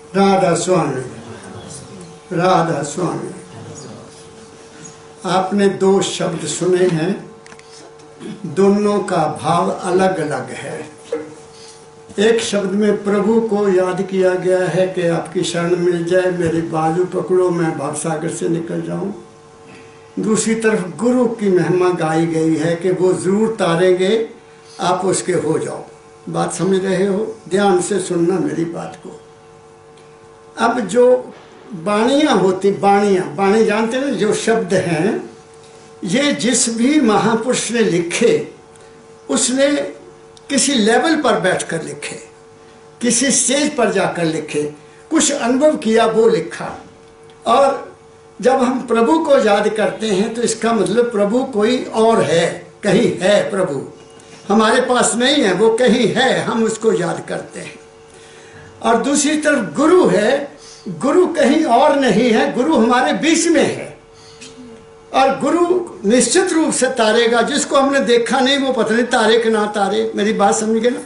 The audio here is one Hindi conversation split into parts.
राधा स्वामी, राधा स्वामी। आपने दो शब्द सुने हैं, दोनों का भाव अलग अलग है। एक शब्द में प्रभु को याद किया गया है कि आपकी शरण मिल जाए, मेरी बाजू पकड़ो, मैं भवसागर से निकल जाऊं। दूसरी तरफ गुरु की महिमा गाई गई है कि वो जरूर तारेंगे, आप उसके हो जाओ। बात समझ रहे हो? ध्यान से सुनना मेरी बात को। अब जो बाणियाँ होती, बाणी जानते ना, जो शब्द हैं, ये जिस भी महापुरुष ने लिखे उसने किसी लेवल पर बैठकर लिखे, किसी स्टेज पर जाकर लिखे, कुछ अनुभव किया वो लिखा। और जब हम प्रभु को याद करते हैं तो इसका मतलब प्रभु कोई और है, कहीं है प्रभु, हमारे पास नहीं है, वो कहीं है, हम उसको याद करते हैं। और दूसरी तरफ गुरु है, गुरु कहीं और नहीं है, गुरु हमारे बीच में है। और गुरु निश्चित रूप से तारेगा। जिसको हमने देखा नहीं वो पता नहीं तारे कि ना तारे। मेरी बात समझ गए ना?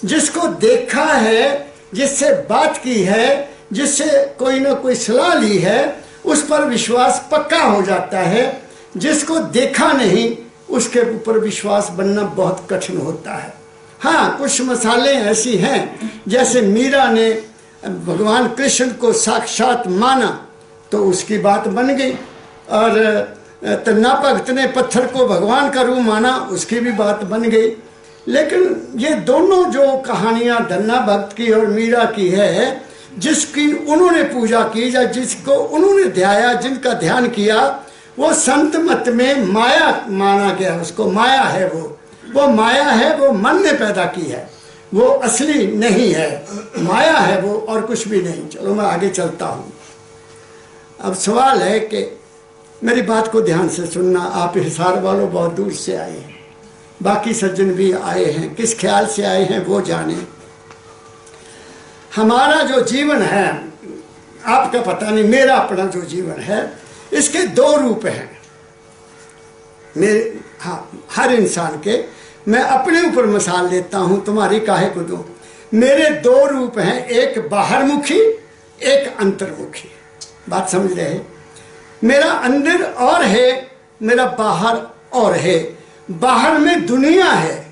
जिसको देखा है, जिससे बात की है, जिससे कोई ना कोई सलाह ली है, उस पर विश्वास पक्का हो जाता है। जिसको देखा नहीं उसके ऊपर विश्वास बनना बहुत कठिन होता है। हाँ, कुछ मसाले ऐसी हैं, जैसे मीरा ने भगवान कृष्ण को साक्षात माना तो उसकी बात बन गई, और तन्ना भगत ने पत्थर को भगवान का रूप माना, उसकी भी बात बन गई। लेकिन ये दोनों जो कहानियाँ धन्ना भगत की और मीरा की है, जिसकी उन्होंने पूजा की या जिसको उन्होंने ध्याया, जिनका ध्यान किया, वो संत मत में माया माना गया। उसको माया है, वो माया है, वो मन ने पैदा की है, वो असली नहीं है, माया है वो, और कुछ भी नहीं। चलो मैं आगे चलता हूँ। अब सवाल है कि मेरी बात को ध्यान से सुनना। आप हिसार वालों बहुत दूर से आए हैं, बाकी सज्जन भी आए हैं, किस ख्याल से आए हैं वो जाने। हमारा जो जीवन है, आपका पता नहीं, मेरा अपना जो जीवन है, इसके दो रूप हैं मेरे, हाँ, हर इंसान के। मैं अपने ऊपर मिसाल लेता हूँ, तुम्हारी काहे को दो। मेरे दो रूप हैं, एक बाहरमुखी, एक अंतर्मुखी। बात समझ रहे हैं? मेरा अंदर और है, मेरा बाहर और है। बाहर में दुनिया है,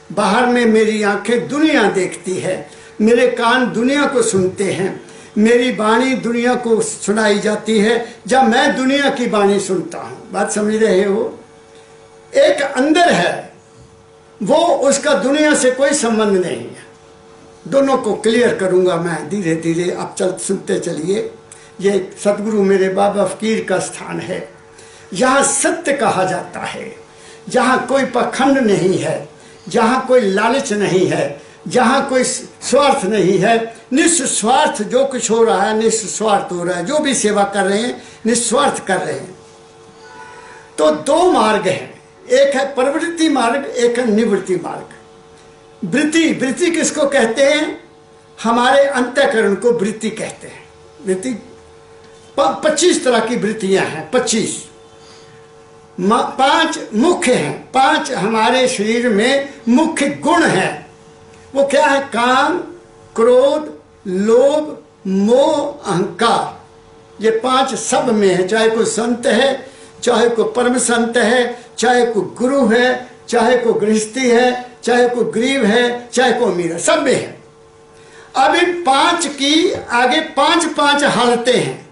बाहर में मेरी आंखें दुनिया देखती है, मेरे कान दुनिया को सुनते हैं, मेरी वाणी दुनिया को सुनाई जाती है, जब मैं दुनिया की वाणी सुनता हूँ। बात समझ रहे हो? एक अंदर है, वो उसका दुनिया से कोई संबंध नहीं है। दोनों को क्लियर करूँगा मैं धीरे धीरे, आप सुनते चलिए। ये सतगुरु मेरे बाबा फकीर का स्थान है, यहाँ सत्य कहा जाता है, जहाँ कोई पखंड नहीं है, जहाँ कोई लालच नहीं है, जहाँ कोई स्वार्थ नहीं है। निस्वार्थ जो कुछ हो रहा है, निस्वार्थ हो रहा है। जो भी सेवा कर रहे हैं निस्वार्थ कर रहे हैं। तो दो मार्ग हैं, एक है प्रवृत्ति मार्ग, एक है निवृत्ति मार्ग। वृत्ति किसको कहते हैं? हमारे अंतःकरण को वृत्ति कहते हैं। वृत्ति 25 तरह की वृत्तियां हैं, 25। 5 मुख्य हैं, 5 हमारे शरीर में मुख्य गुण हैं। वो क्या है? काम, क्रोध, लोभ, मोह, अहंकार। ये 5 सब में है। चाहे कोई संत है, चाहे कोई परम संत है, चाहे कोई गुरु है, चाहे कोई गृहस्थी है, चाहे कोई गरीब है, चाहे कोई अमीर है, सब में है। अब इन 5 की आगे 5 हालतें हैं,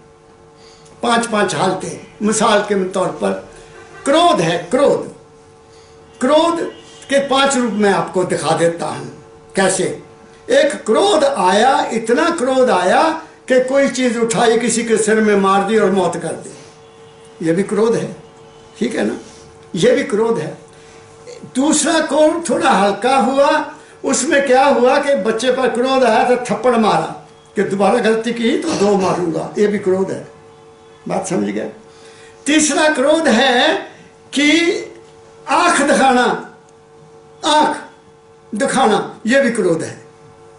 5 हालतें। मिसाल के तौर पर क्रोध है, क्रोध के 5 रूप में आपको दिखा देता हूं। कैसे? एक क्रोध आया, इतना क्रोध आया कि कोई चीज उठाई, किसी के सिर में मार दी और मौत कर दी। ये भी क्रोध है, ठीक है ना? ये भी क्रोध है। दूसरा क्रोध थोड़ा हल्का हुआ, उसमें क्या हुआ कि बच्चे पर क्रोध आया तो थप्पड़ मारा कि दोबारा गलती की तो 2 मारूंगा। ये भी क्रोध है। बात समझ गए? तीसरा क्रोध है कि आंख दिखाना, ये भी क्रोध है।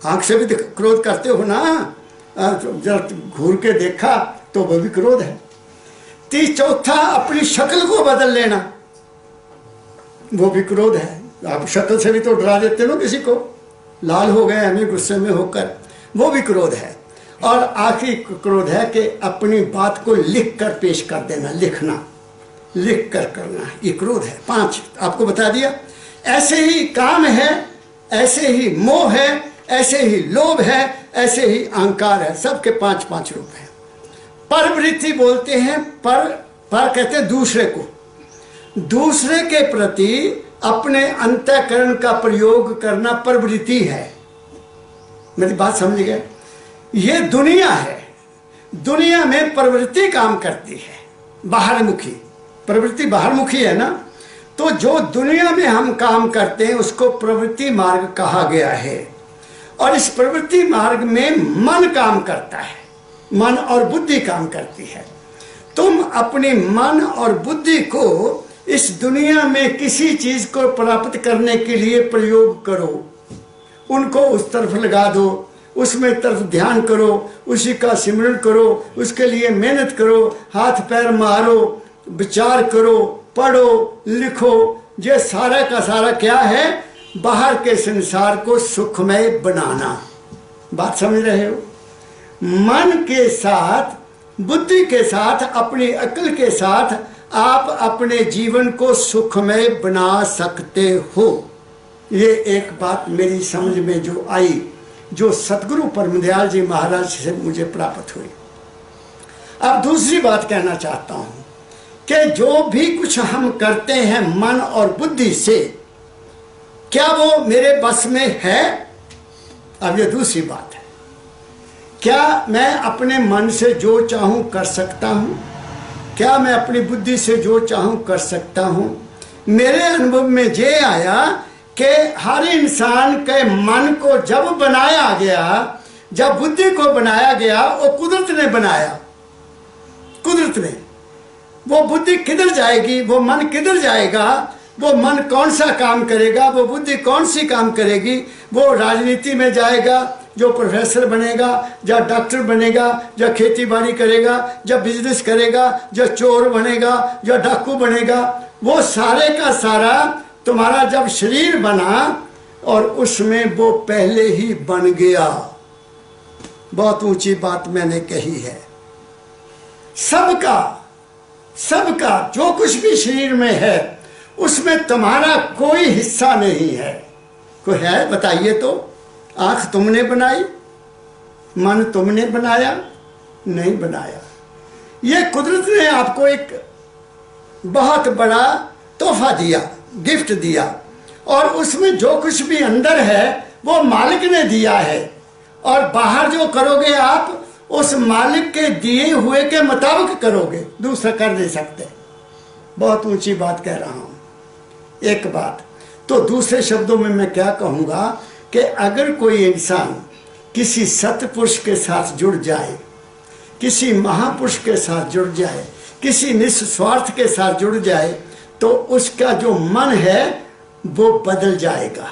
आंख से भी क्रोध करते हो ना, जब घूर के देखा तो वो भी क्रोध है। चौथा अपनी शक्ल को बदल लेना, वो भी क्रोध है। आप शक्ल से भी तो डरा देते हो किसी को, लाल हो गए हमें गुस्से में होकर, वो भी क्रोध है। और आखिरी क्रोध है कि अपनी बात को लिख कर पेश कर देना, लिखना, लिख कर करना, ये क्रोध है। 5 आपको बता दिया। ऐसे ही काम है, ऐसे ही मोह है, ऐसे ही लोभ है, ऐसे ही अहंकार है। सबके 5 रूप हैं। परवृत्ति बोलते हैं, पर कहते हैं दूसरे को, दूसरे के प्रति अपने अंतःकरण का प्रयोग करना प्रवृत्ति है। मेरी बात समझ गए? ये दुनिया है, दुनिया में प्रवृत्ति काम करती है, बाहरमुखी प्रवृत्ति, बाहरमुखी है ना। तो जो दुनिया में हम काम करते हैं उसको प्रवृत्ति मार्ग कहा गया है। और इस प्रवृत्ति मार्ग में मन काम करता है, मन और बुद्धि काम करती है। तुम अपने मन और बुद्धि को इस दुनिया में किसी चीज को प्राप्त करने के लिए प्रयोग करो, उनको उस तरफ लगा दो, उसमें तरफ ध्यान करो, उसी का सिमरन करो, उसके लिए मेहनत करो, हाथ पैर मारो, विचार करो, पढ़ो, लिखो। ये सारा का सारा क्या है? बाहर के संसार को सुखमय बनाना। बात समझ रहे हो? मन के साथ, बुद्धि के साथ, अपनी अक्ल के साथ आप अपने जीवन को सुखमय बना सकते हो। ये एक बात मेरी समझ में जो आई, जो सतगुरु परमदयाल जी महाराज से मुझे प्राप्त हुई। अब दूसरी बात कहना चाहता हूं कि जो भी कुछ हम करते हैं मन और बुद्धि से, क्या वो मेरे बस में है? अब ये दूसरी बात है। क्या मैं अपने मन से जो चाहूं कर सकता हूं? क्या मैं अपनी बुद्धि से जो चाहूं कर सकता हूं? मेरे अनुभव में ये आया कि हर इंसान के मन को जब बनाया गया, जब बुद्धि को बनाया गया, वो कुदरत ने बनाया, कुदरत ने। वो बुद्धि किधर जाएगी, वो मन किधर जाएगा, वो मन कौन सा काम करेगा, वो बुद्धि कौन सी काम करेगी? वो राजनीति में जाएगा, जो प्रोफेसर बनेगा, या डॉक्टर बनेगा, या खेती बाड़ी करेगा, या बिजनेस करेगा, या चोर बनेगा, या डाकू बनेगा। वो सारे का सारा तुम्हारा जब शरीर बना और उसमें वो पहले ही बन गया। बहुत ऊंची बात मैंने कही है। सबका सबका जो कुछ भी शरीर में है उसमें तुम्हारा कोई हिस्सा नहीं है। कोई है? बताइए तो। आंख तुमने बनाई, मन तुमने बनाया? नहीं बनाया। ये कुदरत ने आपको एक बहुत बड़ा तोहफा दिया, गिफ्ट दिया, और उसमें जो कुछ भी अंदर है वो मालिक ने दिया है। और बाहर जो करोगे आप उस मालिक के दिए हुए के मुताबिक करोगे, दूसरा कर नहीं सकते। बहुत ऊंची बात कह रहा हूं। एक बात तो, दूसरे शब्दों में मैं क्या कहूंगा कि अगर कोई इंसान किसी सतपुरुष के साथ जुड़ जाए, किसी महापुरुष के साथ जुड़ जाए, किसी निस्वार्थ के साथ जुड़ जाए, तो उसका जो मन है वो बदल जाएगा,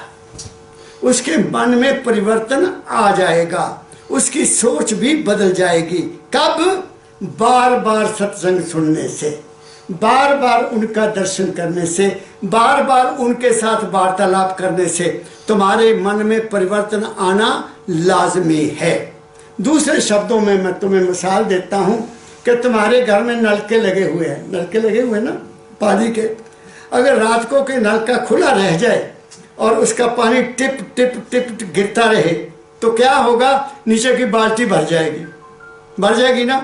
उसके मन में परिवर्तन आ जाएगा, उसकी सोच भी बदल जाएगी। कब? बार बार सत्संग सुनने से, बार बार उनका दर्शन करने से, बार बार उनके साथ वार्तालाप करने से तुम्हारे मन में परिवर्तन आना लाजमी है। दूसरे शब्दों में मैं तुम्हें मिसाल देता हूं कि तुम्हारे घर में नलके लगे हुए हैं, नलके लगे हुए ना पानी के। अगर रात को के नलका खुला रह जाए और उसका पानी टिप टिप टिप गिरता रहे तो क्या होगा? नीचे की बाल्टी भर जाएगी, भर जाएगी ना।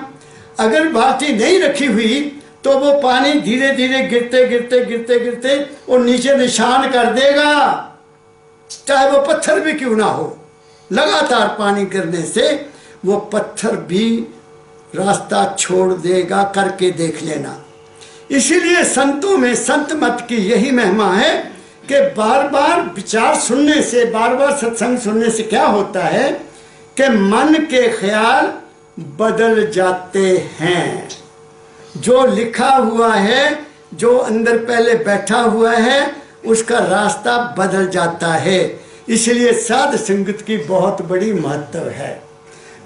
अगर बाल्टी नहीं रखी हुई तो वो पानी धीरे धीरे गिरते गिरते गिरते गिरते और नीचे निशान कर देगा, चाहे वो पत्थर भी क्यों ना हो। लगातार पानी गिरने से वो पत्थर भी रास्ता छोड़ देगा, करके देख लेना। इसीलिए संतों में, संत मत की यही महिमा है कि बार बार विचार सुनने से, बार बार सत्संग सुनने से क्या होता है कि मन के ख्याल बदल जाते हैं। जो लिखा हुआ है, जो अंदर पहले बैठा हुआ है, उसका रास्ता बदल जाता है। इसलिए साध संगत की बहुत बड़ी महत्व है।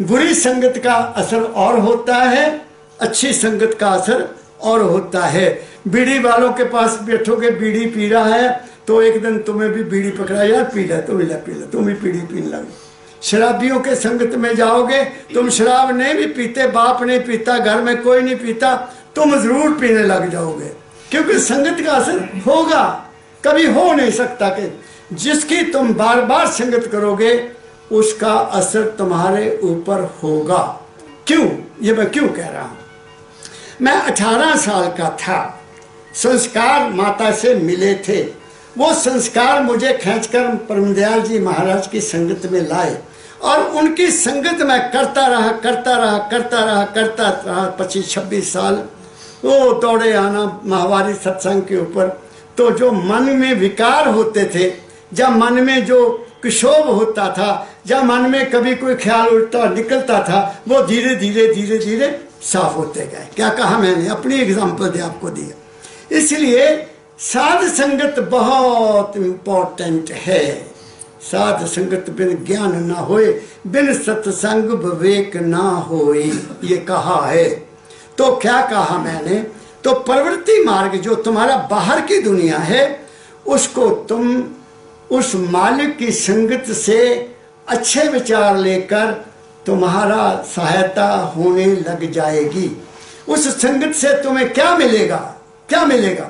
बुरी संगत का असर और होता है, अच्छी संगत का असर और होता है। बीड़ी वालों के पास बैठोगे, बीड़ी पी रहा है तो एक दिन तुम्हें भी बीड़ी पकड़ा, यार पी ले, तुम भी पी ले, तुम भी बीड़ी पीने लगे। शराबियों के संगत में जाओगे, तुम शराब नहीं भी पीते, बाप नहीं पीता, घर में कोई नहीं पीता, तुम जरूर पीने लग जाओगे, क्योंकि संगत का असर होगा। कभी हो नहीं सकता कि जिसकी तुम बार बार संगत करोगे उसका असर तुम्हारे ऊपर होगा। क्यों, ये मैं क्यों कह रहा हूं? मैं 18 साल का था, संस्कार माता से मिले थे, वो संस्कार मुझे खींचकर परमदयाल जी महाराज की संगत में लाए और उनकी संगत में करता रहा 25-26 साल। वो दौड़े आना माहवारी सत्संग के ऊपर, तो जो मन में विकार होते थे, जब मन में जो क्षोभ होता था, जब मन में कभी कोई ख्याल उठता निकलता था, वो धीरे धीरे साफ होते गए। क्या कहा मैंने? अपनी एग्जाम्पल दे आपको दिया। इसलिए साध संगत बहुत इम्पोर्टेंट है। साध संगत बिन ज्ञान ना होए, बिन सत्संग विवेक ना होए, ये कहा है। तो क्या कहा मैंने? तो प्रवृत्ति मार्ग जो तुम्हारा बाहर की दुनिया है, उसको तुम उस मालिक की संगत से अच्छे विचार लेकर तुम्हारा सहायता होने लग जाएगी। उस संगत से तुम्हें क्या मिलेगा? क्या मिलेगा?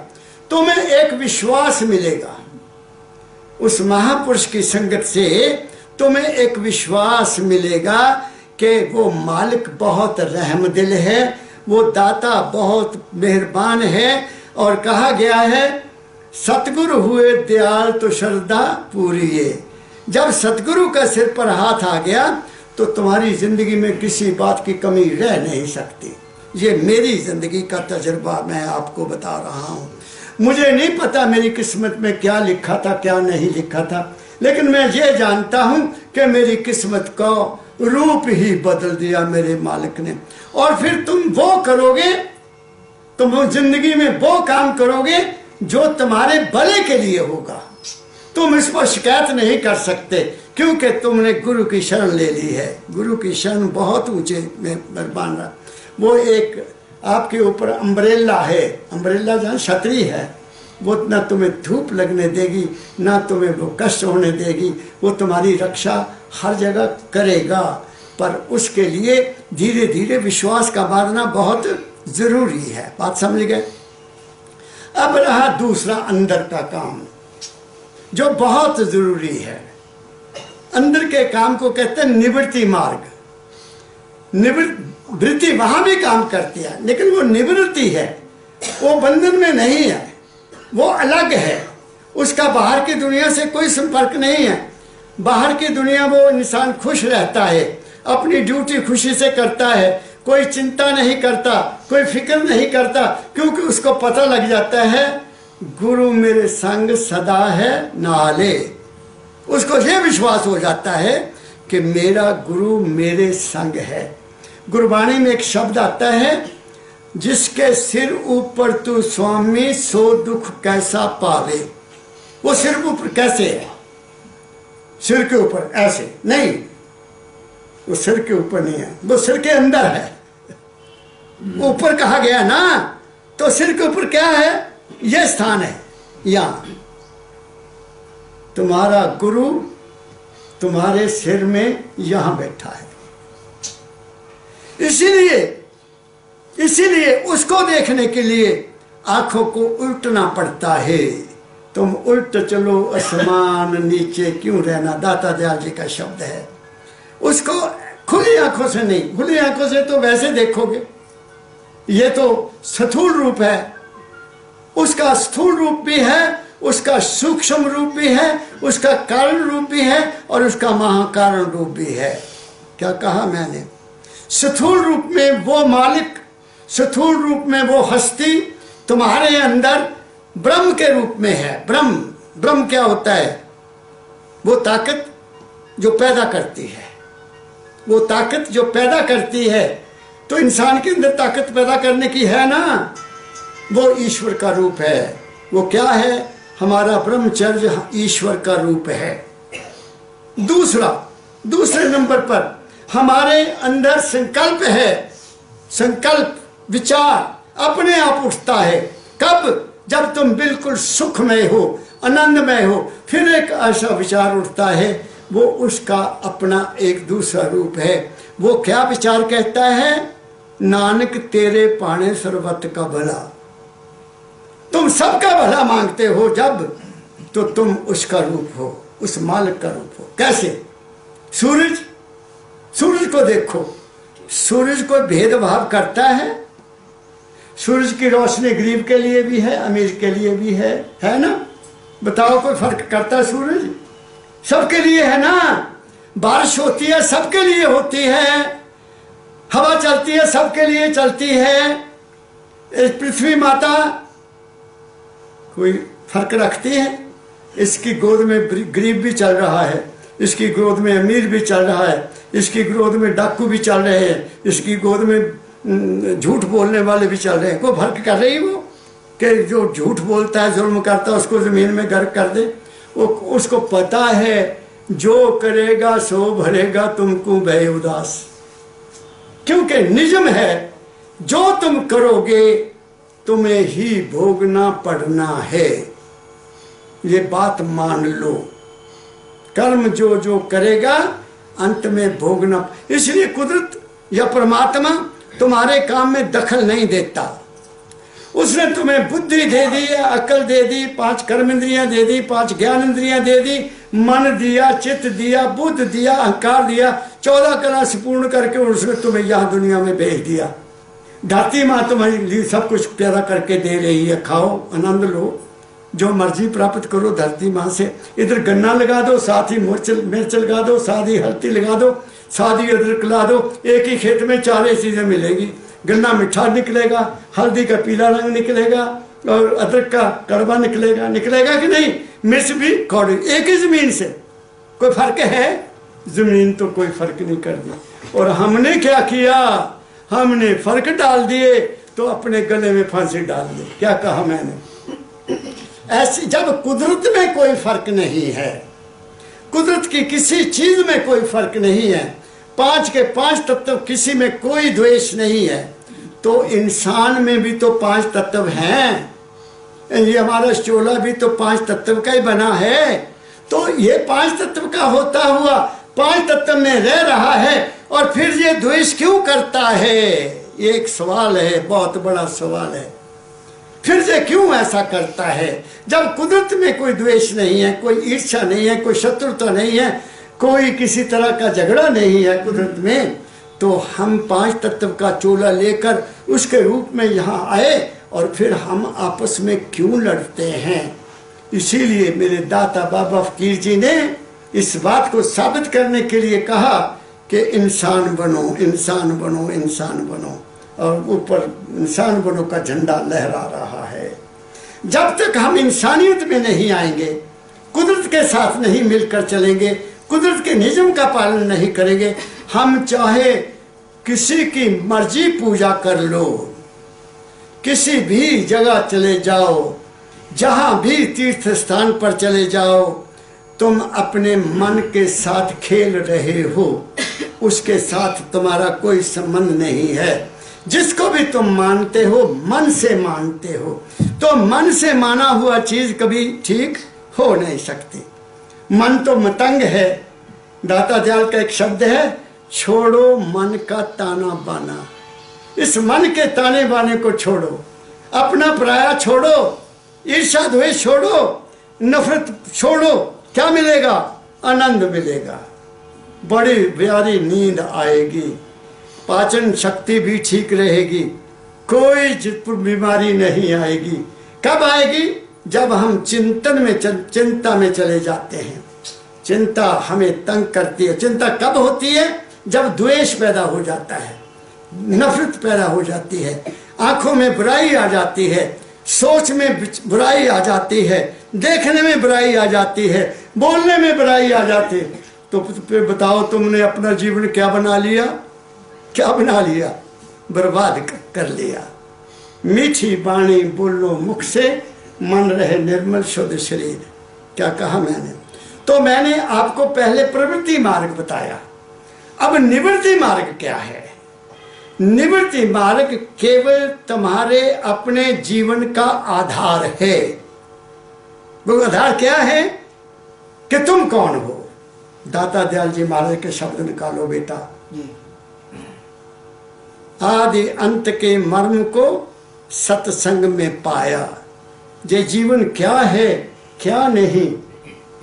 तुम्हें एक विश्वास मिलेगा। उस महापुरुष की संगत से तुम्हें एक विश्वास मिलेगा कि वो मालिक बहुत रहमदिल है, वो दाता बहुत मेहरबान है। और कहा गया है, सतगुरु हुए दयाल तो श्रद्धा पूरी है। जब सतगुरु का सिर पर हाथ आ गया तो तुम्हारी जिंदगी में किसी बात की कमी रह नहीं सकती। ये मेरी जिंदगी का तजुर्बा मैं आपको बता रहा हूँ। मुझे नहीं पता मेरी किस्मत में क्या लिखा था, क्या नहीं लिखा था, लेकिन मैं ये जानता हूँ कि मेरी किस्मत का रूप ही बदल दिया मेरे मालिक ने। और फिर तुम वो करोगे, तुम जिंदगी में वो काम करोगे जो तुम्हारे भले के लिए होगा। तुम इस पर शिकायत नहीं कर सकते, क्योंकि तुमने गुरु की शरण ले ली है। गुरु की शरण बहुत ऊंचे में मेहरबान रहा। वो एक आपके ऊपर अम्ब्रेला है, अम्ब्रेला जहाँ छतरी है, वो ना तुम्हें धूप लगने देगी, ना तुम्हें वो कष्ट होने देगी, वो तुम्हारी रक्षा हर जगह करेगा। पर उसके लिए धीरे धीरे विश्वास का बांधना बहुत जरूरी है। बात समझ गए? अब रहा दूसरा अंदर का काम, जो बहुत जरूरी है। अंदर के काम को कहते हैं निवृत्ति मार्ग। निवृत्ति वहां भी काम करती है, लेकिन वो निवृत्ति है, वो बंधन में नहीं है, वो अलग है। उसका बाहर की दुनिया से कोई संपर्क नहीं है। बाहर की दुनिया वो इंसान खुश रहता है, अपनी ड्यूटी खुशी से करता है, कोई चिंता नहीं करता, कोई फिक्र नहीं करता, क्योंकि उसको पता लग जाता है गुरु मेरे संग सदा है नाले। उसको ये विश्वास हो जाता है कि मेरा गुरु मेरे संग है। गुरबाणी में एक शब्द आता है, जिसके सिर ऊपर तू स्वामी सो दुख कैसा पावे। वो सिर ऊपर कैसे है? सिर के ऊपर ऐसे नहीं, वो सिर के ऊपर नहीं है, वो सिर के अंदर है। ऊपर कहा गया ना, तो सिर के ऊपर क्या है? ये स्थान है। यहां तुम्हारा गुरु तुम्हारे सिर में यहां बैठा है। इसीलिए उसको देखने के लिए आंखों को उल्टना पड़ता है। तुम उल्ट चलो आसमान नीचे क्यों रहना, दाता दयाल जी का शब्द है। उसको खुली आंखों से नहीं, खुली आंखों से तो वैसे देखोगे, ये तो स्थूल रूप है, उसका स्थूल रूप भी है, उसका सूक्ष्म रूप भी है, उसका कारण रूप भी है, और उसका महाकारण रूप भी है। क्या कहा मैंने? स्थूल रूप में वो मालिक, स्थूल रूप में वो हस्ती तुम्हारे अंदर ब्रह्म के रूप में है। ब्रह्म क्या होता है? वो ताकत जो पैदा करती है, वो ताकत जो पैदा करती है। तो इंसान के अंदर ताकत पैदा करने की है ना, वो ईश्वर का रूप है। वो क्या है? हमारा ब्रह्मचर्य ईश्वर का रूप है। दूसरे नंबर पर हमारे अंदर संकल्प है। संकल्प विचार अपने आप उठता है। कब? जब तुम बिल्कुल सुखमय हो, आनंदमय हो, फिर एक ऐसा विचार उठता है, वो उसका अपना एक दूसरा रूप है। वो क्या विचार कहता है, नानक तेरे पाने सर्वत का भला। तुम सबका भला मांगते हो जब, तो तुम उसका रूप हो, उस मालिक का रूप हो। कैसे? सूरज को देखो, सूरज को भेदभाव करता है? सूरज की रोशनी गरीब के लिए भी है, अमीर के लिए भी है ना? बताओ, कोई फर्क करता है? सूरज सबके लिए है ना। बारिश होती है सबके लिए होती है, हवा चलती है सबके लिए चलती है। पृथ्वी माता कोई फर्क रखती है? इसकी गोद में गरीब भी चल रहा है, इसकी गोद में अमीर भी चल रहा है, इसकी गोद में डाकू भी चल रहे हैं, इसकी गोद में झूठ बोलने वाले भी चल रहे हैं। कोई फर्क कर रही वो कि जो झूठ बोलता है, जुल्म करता है, उसको जमीन में गर्क कर दे? वो उसको पता है जो करेगा सो भरेगा तुमको भय उदास। क्योंकि निजम है, जो तुम करोगे तुम्हें ही भोगना पड़ना है। ये बात मान लो, कर्म जो जो करेगा अंत में भोगना। इसलिए कुदरत या परमात्मा तुम्हारे काम में दखल नहीं देता। उसने तुम्हें बुद्धि दे दी, अकल दे दी, 5 कर्म इंद्रियां दे दी, 5 ज्ञान इंद्रियां दे दी, मन दिया, चित्त दिया, बुद्ध दिया, अहंकार दिया, 14 कला से पूर्ण करके उसने तुम्हें यहाँ दुनिया में भेज दिया। धरती माँ तुम्हारे लिए सब कुछ पैदा करके दे रही है, खाओ आनंद लो, जो मर्जी प्राप्त करो धरती माँ से। इधर गन्ना लगा दो, साथ ही मिर्च लगा दो, साथ ही हल्दी लगा दो, साथ ही अदरक लगा दो, एक ही खेत में 4 चीजें मिलेगी। गन्ना मीठा निकलेगा, हल्दी का पीला रंग निकलेगा, और अदरक का कड़वा निकलेगा कि नहीं? मिर्च भी कौड़ी, एक ही जमीन से। कोई फर्क है? जमीन तो कोई फर्क नहीं कर दी। और हमने क्या किया? हमने फर्क डाल दिए तो अपने गले में फांसी डाल दी। क्या कहा मैंने? ऐसी जब कुदरत में कोई फर्क नहीं है, कुदरत की किसी चीज में कोई फर्क नहीं है, 5 के 5 तत्व, किसी में कोई द्वेष नहीं है, तो इंसान में भी तो 5 तत्व हैं। ये हमारा चोला भी तो 5 तत्व का ही बना है। तो ये 5 तत्व का होता हुआ 5 तत्व में रह रहा है, और फिर ये द्वेष क्यों करता है? ये एक सवाल है, बहुत बड़ा सवाल है। फिर ये क्यों ऐसा करता है? जब कुदरत में कोई द्वेष नहीं है, कोई ईर्ष्या नहीं है, कोई शत्रुता नहीं है, कोई किसी तरह का झगड़ा नहीं है कुदरत में, तो हम 5 तत्व का चोला लेकर उसके रूप में यहाँ आए, और फिर हम आपस में क्यों लड़ते हैं? इसीलिए मेरे दाता बाबा फकीर जी ने इस बात को साबित करने के लिए कहा कि इंसान बनो, इंसान बनो, इंसान बनो, और ऊपर इंसान बनो का झंडा लहरा रहा है। जब तक हम इंसानियत में नहीं आएंगे, कुदरत के साथ नहीं मिलकर चलेंगे, कुदरत के नियम का पालन नहीं करेंगे, हम चाहे किसी की मर्जी पूजा कर लो, किसी भी जगह चले जाओ, जहां भी तीर्थ स्थान पर चले जाओ, तुम अपने मन के साथ खेल रहे हो, उसके साथ तुम्हारा कोई संबंध नहीं है। जिसको भी तुम मानते हो, मन से मानते हो, तो मन से माना हुआ चीज कभी ठीक हो नहीं सकती। मन तो मतंग है। दाता दयाल का एक शब्द है, छोड़ो मन का ताना बाना। इस मन के ताने बाने को छोड़ो, अपना पराया छोड़ो, ईर्ष्या द्वेष छोड़ो, नफरत छोड़ो। क्या मिलेगा? आनंद मिलेगा, बड़ी प्यारी नींद आएगी, पाचन शक्ति भी ठीक रहेगी, कोई बीमारी नहीं आएगी। कब आएगी? जब हम चिंता में चले जाते हैं। चिंता हमें तंग करती है। चिंता कब होती है? जब द्वेष पैदा हो जाता है, नफरत पैदा हो जाती है, आंखों में बुराई आ जाती है, सोच में बुराई आ जाती है, देखने में बुराई आ जाती है, बोलने में बुराई आ जाती है। तो फिर बताओ, तुमने अपना जीवन क्या बना लिया? क्या बना लिया? बर्बाद कर लिया। मीठी बाणी बोलो मुख से, मन रहे निर्मल शुद्ध शरीर। क्या कहा मैंने? तो मैंने आपको पहले प्रवृत्ति मार्ग बताया। अब निवृत्ति मार्ग क्या है? निवृत्ति मार्ग केवल तुम्हारे अपने जीवन का आधार है। वो आधार क्या है? कि तुम कौन हो, दाता दयाल जी महाराज के शब्द निकालो बेटा। आदि अंत के मर्म को सत्संग में पाया। ये जीवन क्या है क्या नहीं,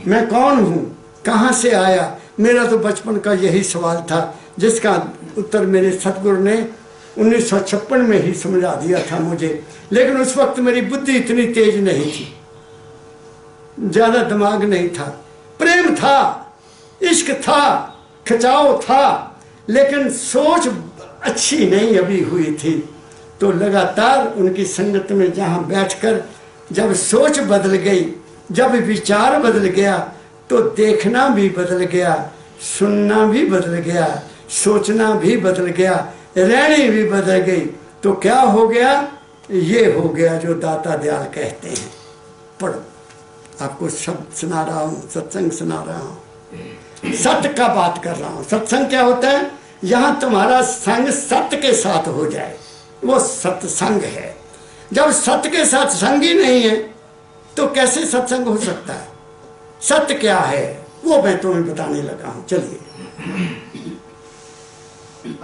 मैं कौन हूँ, कहाँ से आया, मेरा तो बचपन का यही सवाल था जिसका उत्तर मेरे सतगुरु ने 1956 में ही समझा दिया था मुझे। लेकिन उस वक्त मेरी बुद्धि इतनी तेज नहीं थी, ज्यादा दिमाग नहीं था। प्रेम था, इश्क था, खिंचाव था, लेकिन सोच अच्छी नहीं अभी हुई थी। तो लगातार उनकी संगत में जहाँ बैठकर जब सोच बदल गई, जब विचार बदल गया, तो देखना भी बदल गया, सुनना भी बदल गया, सोचना भी बदल गया, रहनी भी बदल गई। तो क्या हो गया? ये हो गया जो दाता दयाल कहते हैं। पढ़ो, आपको शब्द सुना रहा हूँ, सत्संग सुना रहा हूँ, सत्य का बात कर रहा हूँ। सत्संग क्या होता है? यहाँ तुम्हारा संग सत्य के साथ हो जाए, वो सत्संग है। जब सत्य के साथ संग ही नहीं है तो कैसे सत्संग हो सकता है? सत्य क्या है वो मैं तुम्हें बताने लगा हूँ। चलिए।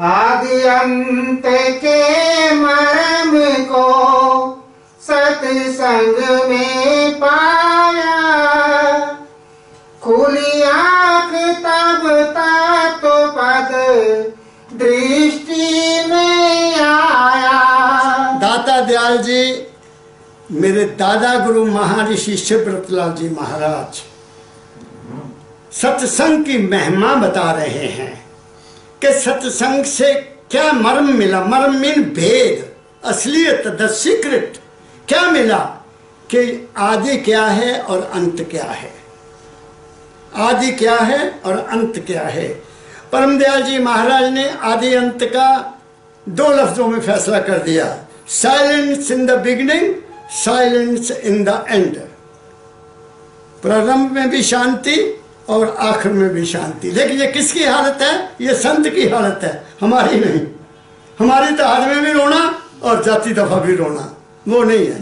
आदि अंत के मर्म को सत्संग में पाया, खुली आँख तब तत्व पद दृष्टि में आया। दाता दयाल जी मेरे दादा गुरु महर्षि शिवव्रतलाल जी महाराज सत्संग की महिमा बता रहे हैं कि सत्संग से क्या मर्म मिला। मर्म मीन भेद, असलियत, द सीक्रेट। क्या मिला कि आदि क्या है और अंत क्या है। आदि क्या है और अंत क्या है। परम दयाल जी महाराज ने आदि अंत का 2 लफ्जों में फैसला कर दिया, silence in the beginning, silence in the end. प्रारंभ में भी शांति और आखिर में भी शांति। लेकिन ये किसकी हालत है? ये संत की हालत है, हमारी नहीं। हमारी तो हाथ में भी रोना और जाती दफा भी रोना, वो नहीं है।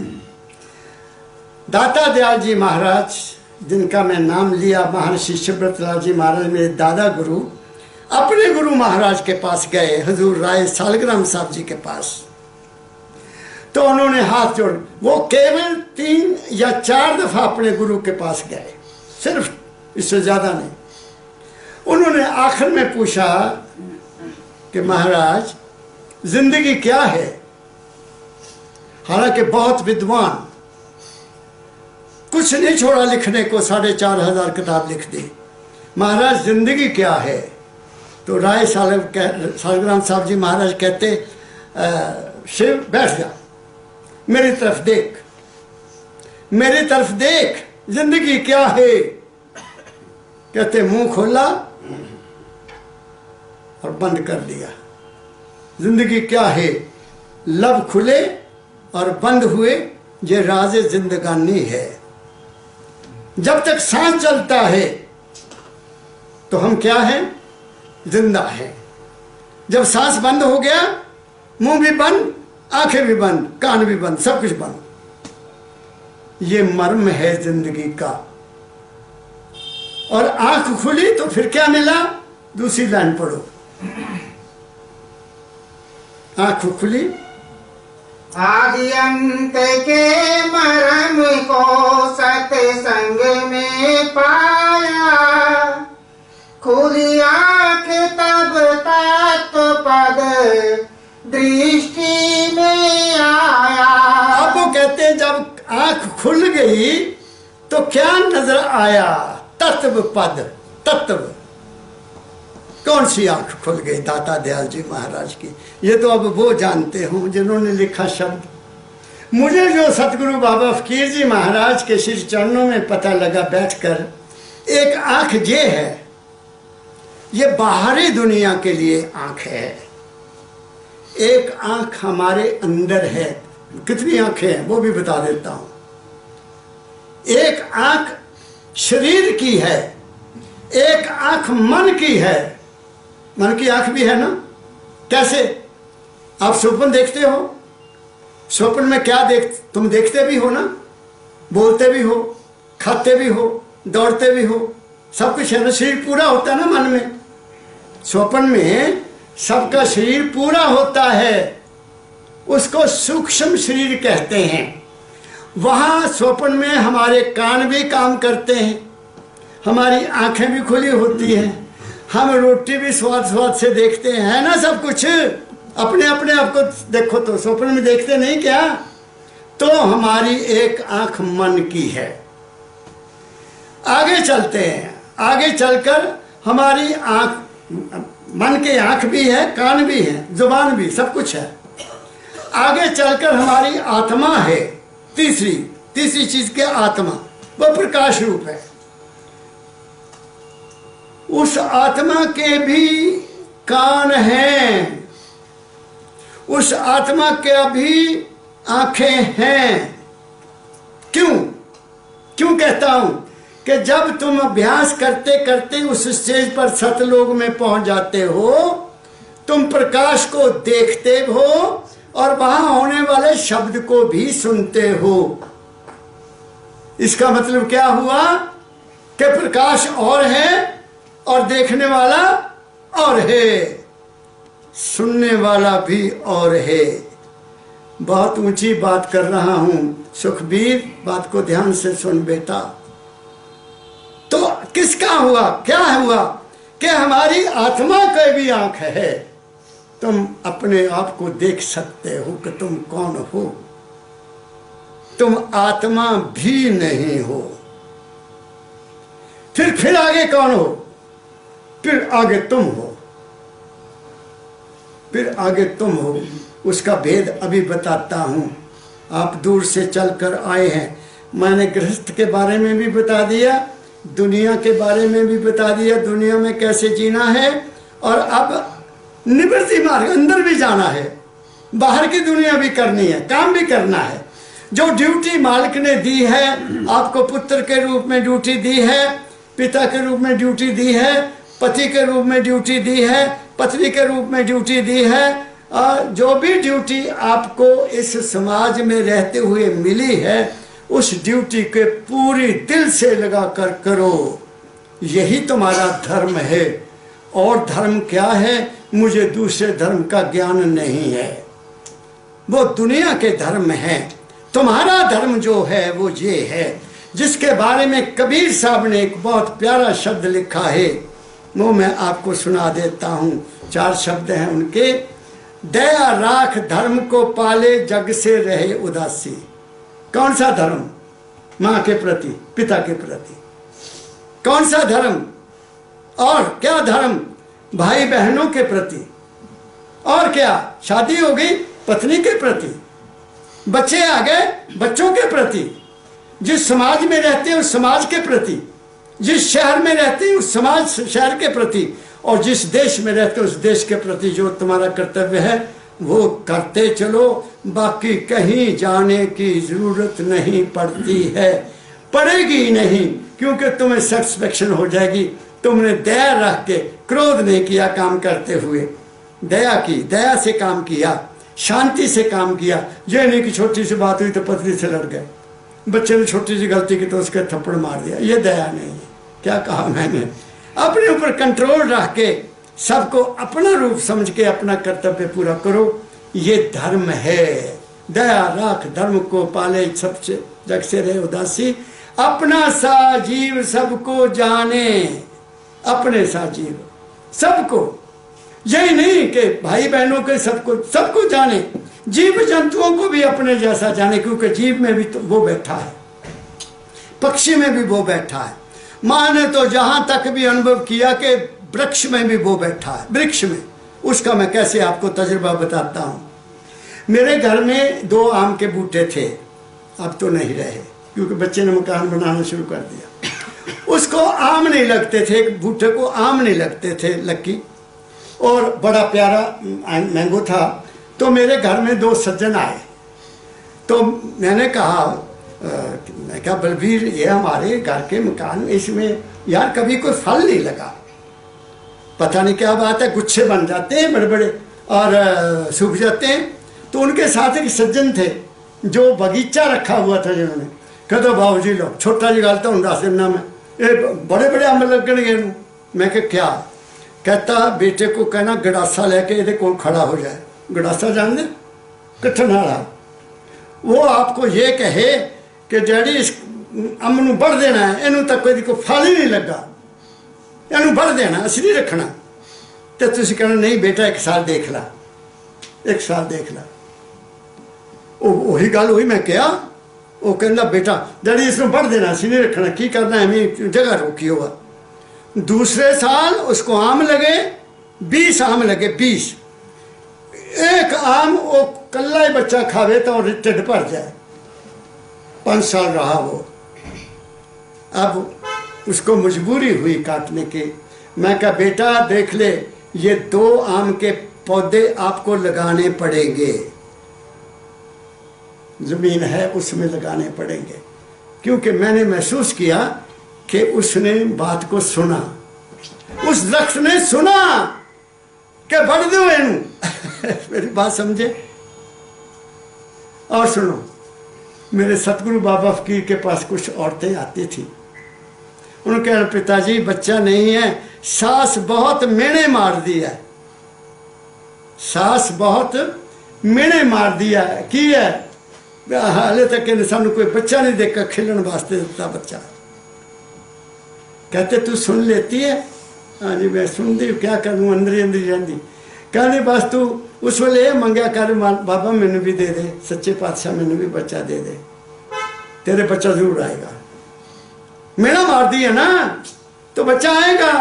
दाता दयाल जी महाराज जिनका मैं नाम लिया, महर्षि शिवव्रतलाल जी महाराज मेरे दादा गुरु, अपने गुरु महाराज के पास गए, हजूर राय सालग्राम साहब जी के पास। तो उन्होंने हाथ जोड़, वो केवल 3 या 4 दफा अपने गुरु के पास गए, सिर्फ, इससे ज्यादा नहीं। उन्होंने आखिर में पूछा कि महाराज जिंदगी क्या है। हालांकि बहुत विद्वान, कुछ नहीं छोड़ा लिखने को, 4,500 किताब लिख दी। महाराज जिंदगी क्या है? तो राय सालग्राम साहब जी महाराज कहते, शिव बैठ जा, मेरी तरफ देख, मेरी तरफ देख, जिंदगी क्या है? कहते मुंह खोला और बंद कर दिया। जिंदगी क्या है? लब खुले और बंद हुए, ये राज जिंदगानी है। जब तक सांस चलता है तो हम क्या हैं? जिंदा हैं। जब सांस बंद हो गया, मुंह भी बंद, आंखें भी बंद, कान भी बंद, सब कुछ बंद। ये मर्म है जिंदगी का। और आंख खुली तो फिर क्या मिला? दूसरी लाइन पढ़ो। आंख खुली, आदि अंत के मर्म को सत्संग में पाया, खुली आँख तब तत्व पद दृष्टि में आया। अब वो कहते हैं जब आंख खुल गई तो क्या नजर आया? तत्व पद, तत्व। कौन सी आंख खुल गई? दाता दयाल जी महाराज की। ये तो अब वो जानते हो जिन्होंने लिखा शब्द। मुझे जो सतगुरु बाबा फकीर जी महाराज के श्री चरणों में पता लगा बैठकर, एक आंख ये है, ये बाहरी दुनिया के लिए आंख है। एक आंख हमारे अंदर है। कितनी आंखें हैं वो भी बता देता हूं। एक आंख शरीर की है, एक आंख मन की है। मन की आंख भी है ना? कैसे? आप स्वप्न देखते हो, स्वप्न में क्या तुम देखते भी हो ना, बोलते भी हो, खाते भी हो, दौड़ते भी हो, सब कुछ है ना, शरीर पूरा होता है ना मन में। स्वप्न में सबका शरीर पूरा होता है, उसको सूक्ष्म शरीर कहते हैं। वहाँ स्वप्न में हमारे कान भी काम करते हैं, हमारी आंखें भी खुली होती हैं, हम रोटी भी स्वाद स्वाद से देखते हैं, है ना। सब कुछ अपने अपने आप को देखो तो स्वप्न में देखते नहीं क्या। तो हमारी एक आंख मन की है। आगे चलते हैं, आगे चलकर हमारी आंख, मन की आंख भी है, कान भी है, जुबान भी, सब कुछ है। आगे चलकर हमारी आत्मा है, तीसरी चीज के आत्मा, वो प्रकाश रूप है। उस आत्मा के भी कान हैं, उस आत्मा के भी आंखें हैं। क्यों कहता हूं कि जब तुम अभ्यास करते करते उस स्टेज पर सतलोक में पहुंच जाते हो, तुम प्रकाश को देखते हो और वहां होने वाले शब्द को भी सुनते हो। इसका मतलब क्या हुआ कि प्रकाश और है और देखने वाला और है, सुनने वाला भी और है। बहुत ऊंची बात कर रहा हूं सुखबीर, बात को ध्यान से सुन बेटा। तो किसका हुआ, क्या हुआ कि हमारी आत्मा का भी आंख है। तुम अपने आप को देख सकते हो कि तुम कौन हो। तुम आत्मा भी नहीं हो। फिर आगे कौन हो? फिर आगे तुम हो, फिर आगे तुम हो। उसका भेद अभी बताता हूं। आप दूर से चलकर आए हैं, मैंने गृहस्थ के बारे में भी बता दिया, दुनिया के बारे में भी बता दिया, दुनिया में कैसे जीना है। और अब निवृत्ति मार्ग, अंदर भी जाना है, बाहर की दुनिया भी करनी है, काम भी करना है। जो ड्यूटी मालिक ने दी है, आपको पुत्र के रूप में ड्यूटी दी है, पिता के रूप में ड्यूटी दी है, पति के रूप में ड्यूटी दी है, पत्नी के रूप में ड्यूटी दी है। और जो भी ड्यूटी आपको इस समाज में रहते हुए मिली है, उस ड्यूटी के पूरी दिल से लगा कर करो। यही तुम्हारा धर्म है। और धर्म क्या है? मुझे दूसरे धर्म का ज्ञान नहीं है, वो दुनिया के धर्म है। तुम्हारा धर्म जो है वो ये है, जिसके बारे में कबीर साहब ने एक बहुत प्यारा शब्द लिखा है, वो मैं आपको सुना देता हूँ। 4 शब्द हैं उनके। दया राख धर्म को पाले, जग से रहे उदासी। कौन सा धर्म? माँ के प्रति, पिता के प्रति। कौन सा धर्म? और क्या धर्म? भाई बहनों के प्रति। और क्या? शादी हो गई, पत्नी के प्रति। बच्चे आ गए, बच्चों के प्रति। जिस समाज में रहते हैं उस समाज के प्रति, जिस शहर में रहते हैं उस समाज शहर के प्रति, और जिस देश में रहते हो उस देश के प्रति जो तुम्हारा कर्तव्य है वो करते चलो। बाकी कहीं जाने की जरूरत नहीं पड़ती है, पड़ेगी नहीं, क्योंकि तुम्हें सेटिस्फेक्शन हो जाएगी। तुमने दया रख के, क्रोध नहीं किया काम करते हुए, दया की, दया से काम किया, शांति से काम किया। ये नहीं कि छोटी सी बात हुई तो पत्नी से लड़ गए, बच्चे ने छोटी सी गलती की तो उसके थप्पड़ मार दिया। ये दया नहीं है। क्या कहा मैंने? अपने ऊपर कंट्रोल रख के सबको अपना रूप समझ के अपना कर्तव्य पूरा करो। ये धर्म है। दया राख धर्म को पाले, सबसे जग से रहे उदासी। अपना सा जीव सबको जाने, अपने सा जीव सबको। यही नहीं कि भाई बहनों के सबको जाने, जीव जंतुओं को भी अपने जैसा जाने, क्योंकि जीव में भी तो वो बैठा है, पक्षी में भी वो बैठा है। माँ ने तो जहां तक भी अनुभव किया कि वृक्ष में भी वो बैठा है, वृक्ष में। उसका मैं कैसे आपको तजुर्बा बताता हूं। मेरे घर में 2 आम के बूटे थे, अब तो नहीं रहे क्योंकि बच्चे ने मकान बनाना शुरू कर दिया। उसको आम नहीं लगते थे, एक बूटे को आम नहीं लगते थे लक्की, और बड़ा प्यारा मैंगो था। तो मेरे घर में 2 सज्जन आए, तो मैंने कहा मैं क्या बलबीर, ये हमारे घर के मकान, इसमें यार कभी कोई फल नहीं लगा, पता नहीं क्या बात है, गुच्छे बन जाते हैं बड़े बड़े और सूख जाते हैं। तो उनके साथ एक सज्जन थे जो बगीचा रखा हुआ था, जिन्होंने कहते बाबू जी लो, छोटा जी गालता हूँ रास्ते में, ये बड़े बड़े अंब लगणगे। मैं क्या? कहता बेटे को कहना गड़ासा लैके ये कोल खड़ा हो जाए। गड़ासा जान दे कट्ठन वाला, वो आपको ये कहे कि डैडी इस अंब नूं बढ़ देना है, इनू तक कोई फल ही नहीं लगा, इनू बढ़ देना, असीं नहीं रखना। तो तुसीं कहना नहीं बेटा 1 साल देख ला, 1 साल देख ला। वही गल हुई। मैं क्या? वो कहना बेटा डैडी इसमें बढ़ देना, असीं नहीं रखना, की करना है, हमें जगह रोकी होगा। दूसरे साल उसको आम लगे, 20 आम लगे, 20। एक आम वो कल्ला ही बच्चा खावे तो ढिड भर जाए। 5 साल रहा वो। अब उसको मजबूरी हुई काटने की। मैं कहा बेटा देख ले, ये 2 आम के पौधे आपको लगाने पड़ेंगे, जमीन है उसमें लगाने पड़ेंगे। क्योंकि मैंने महसूस किया कि उसने बात को सुना, उस दरख्त ने सुना कि बढ़ दो इनू। मेरी बात समझे? और सुनो, मेरे सतगुरु बाबा फकीर के पास कुछ औरतें आती थी। उन्होंने कहा पिताजी बच्चा नहीं है, सास बहुत मेने मार दिया है, सास बहुत मेने मार दिया है, की है हाले तक इन्हें सानू कोई बच्चा नहीं देखा खेलने वास्ते दिता बच्चा। कहते तू सुन लेती है? हाँ जी मैं सुनती हूँ, क्या करूँ, अंदर ही रहती। कहने बस तू उस वेले ये मंगया कर बाबा मैनू भी दे दे, सच्चे पातशाह मैनू भी बच्चा दे दे, तेरे बच्चा जरूर आएगा। मेरा मार दिया ना तो बच्चा आएगा,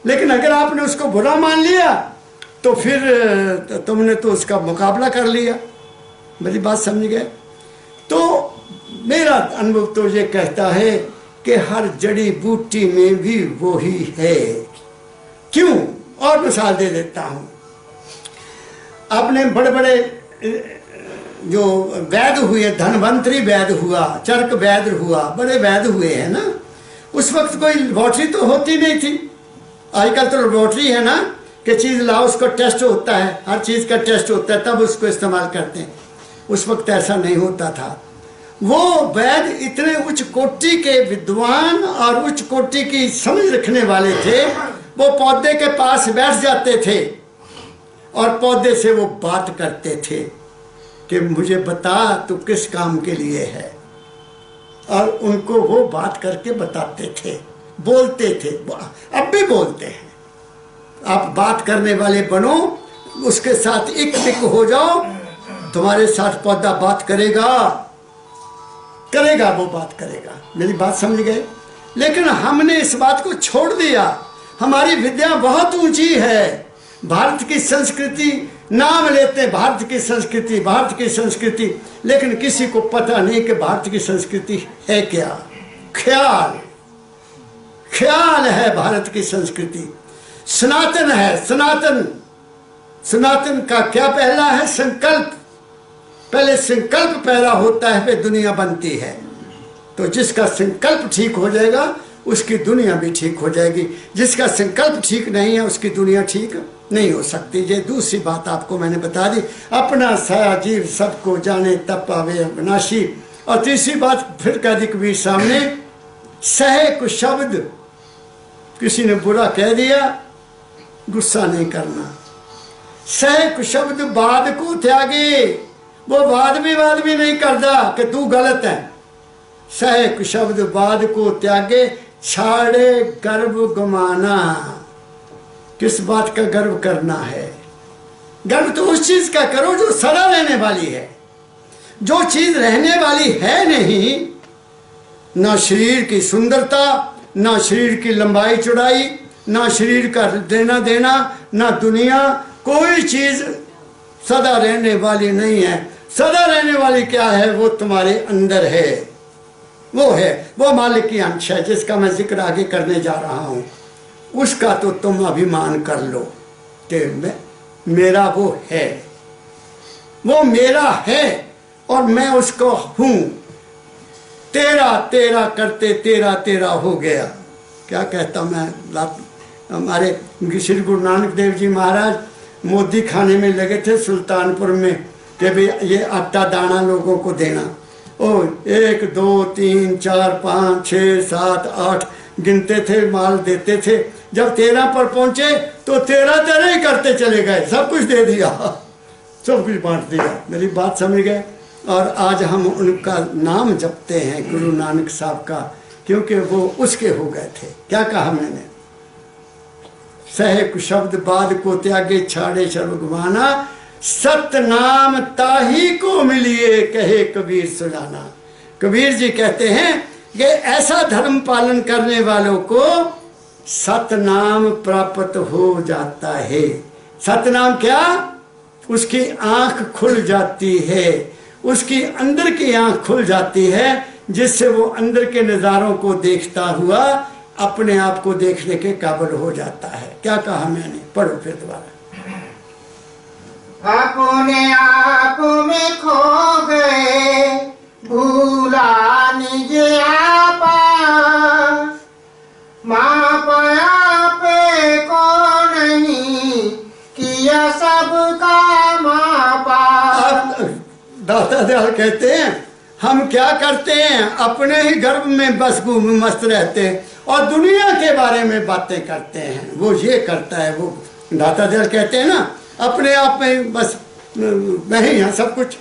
लेकिन अगर आपने उसको बुरा मान लिया तो फिर तुमने तो उसका मुकाबला कर लिया। मेरी बात समझ गए? तो मेरा अनुभव तो ये कहता है कि हर जड़ी बूटी में भी वो ही है। क्यों? और मिसाल दे देता हूं। आपने बड़े बड़े जो वैद्य हुए, धनवंतरी वैद्य हुआ, चरक वैद्य हुआ, बड़े वैद्य हुए हैं ना, उस वक्त कोई लेबॉर्ट्री तो होती नहीं थी। आजकल तो लेबॉर्ट्री है ना कि चीज़ लाओ उसको टेस्ट होता है, हर चीज़ का टेस्ट होता है तब उसको इस्तेमाल करते हैं। उस वक्त ऐसा नहीं होता था। वो वैद्य इतने उच्च कोटि के विद्वान और उच्च कोटि की समझ रखने वाले थे, वो पौधे के पास बैठ जाते थे और पौधे से वो बात करते थे कि मुझे बता तू किस काम के लिए है, और उनको वो बात करके बताते थे, बोलते थे। अब भी बोलते हैं। आप बात करने वाले बनो, उसके साथ एक हो जाओ, तुम्हारे साथ पौधा बात करेगा, करेगा, वो बात करेगा। मेरी बात समझ गए? लेकिन हमने इस बात को छोड़ दिया। हमारी विद्या बहुत ऊंची है, भारत की संस्कृति नाम लेते हैं, भारत की संस्कृति, भारत की संस्कृति, लेकिन किसी को पता नहीं कि भारत की संस्कृति है क्या। ख्याल ख्याल है भारत की संस्कृति, सनातन है। सनातन, सनातन का क्या पहला है? संकल्प। पहले संकल्प पैदा होता है, फिर दुनिया बनती है। तो जिसका संकल्प ठीक हो जाएगा उसकी दुनिया भी ठीक हो जाएगी, जिसका संकल्प ठीक नहीं है उसकी दुनिया ठीक नहीं हो सकती। ये दूसरी बात आपको मैंने बता दी। अपना साया जीव सबको जाने तब पावे अविनाशी। और तीसरी बात फिर कह दी कबीर सामने, सहे कुछ शब्द, किसी ने बुरा कह दिया गुस्सा नहीं करना। सहे कुछ शब्द बाद को त्यागे, वो वाद भी नहीं करता कि तू गलत है। सहे कुछ शब्द बाद को त्यागे, छाड़े गर्व गमाना। किस बात का गर्व करना है? गर्व तो उस चीज का करो जो सदा रहने वाली है। जो चीज रहने वाली है नहीं, ना शरीर की सुंदरता, ना शरीर की लंबाई चौड़ाई, ना शरीर का देना देना, ना दुनिया, कोई चीज सदा रहने वाली नहीं है। सदा रहने वाली क्या है? वो तुम्हारे अंदर है, वो है, वो मालिक की अंश है, जिसका मैं जिक्र आगे करने जा रहा हूं। उसका तो तुम अभिमान कर लो कि मेरा वो है, वो मेरा है और मैं उसको हूं। तेरा तेरा करते तेरा तेरा हो गया। क्या कहता मैं, हमारे श्री गुरु नानक देव जी महाराज मोदी खाने में लगे थे सुल्तानपुर में कि भाई ये आटा दाना लोगों को देना। ओ 1 2 3 4 5 6 7 8 गिनते थे, माल देते थे। जब 13 पर पहुंचे तो 13 ही करते चले गए, सब कुछ दे दिया, सब कुछ बांट दिया। मेरी बात समझ गए। और आज हम उनका नाम जपते हैं, गुरु नानक साहब का, क्योंकि वो उसके हो गए थे। क्या कहा मैंने? सहे शब्द बाद को त्यागे छाड़े सर्वगवाना, सतनाम ताही को मिलिए कहे कबीर सुजाना। कबीर जी कहते हैं कि ऐसा धर्म पालन करने वालों को सतनाम प्राप्त हो जाता है। सतनाम क्या? उसकी आंख खुल जाती है, उसकी अंदर की आंख खुल जाती है, जिससे वो अंदर के नज़ारों को देखता हुआ अपने आप को देखने के काबिल हो जाता है। क्या कहा मैंने? पढ़ो फिर दोबारा। अपने आप में खो गए, भूला निज आपा, मापया पे को नहीं किया सबका मापा। दाता दयाल कहते हैं हम क्या करते हैं? अपने ही गर्भ में बस घूम मस्त रहते हैं और दुनिया के बारे में बातें करते हैं। वो ये करता है, वो दाता दयाल कहते हैं ना, अपने आप में बस मैं ही हाँ सब कुछ,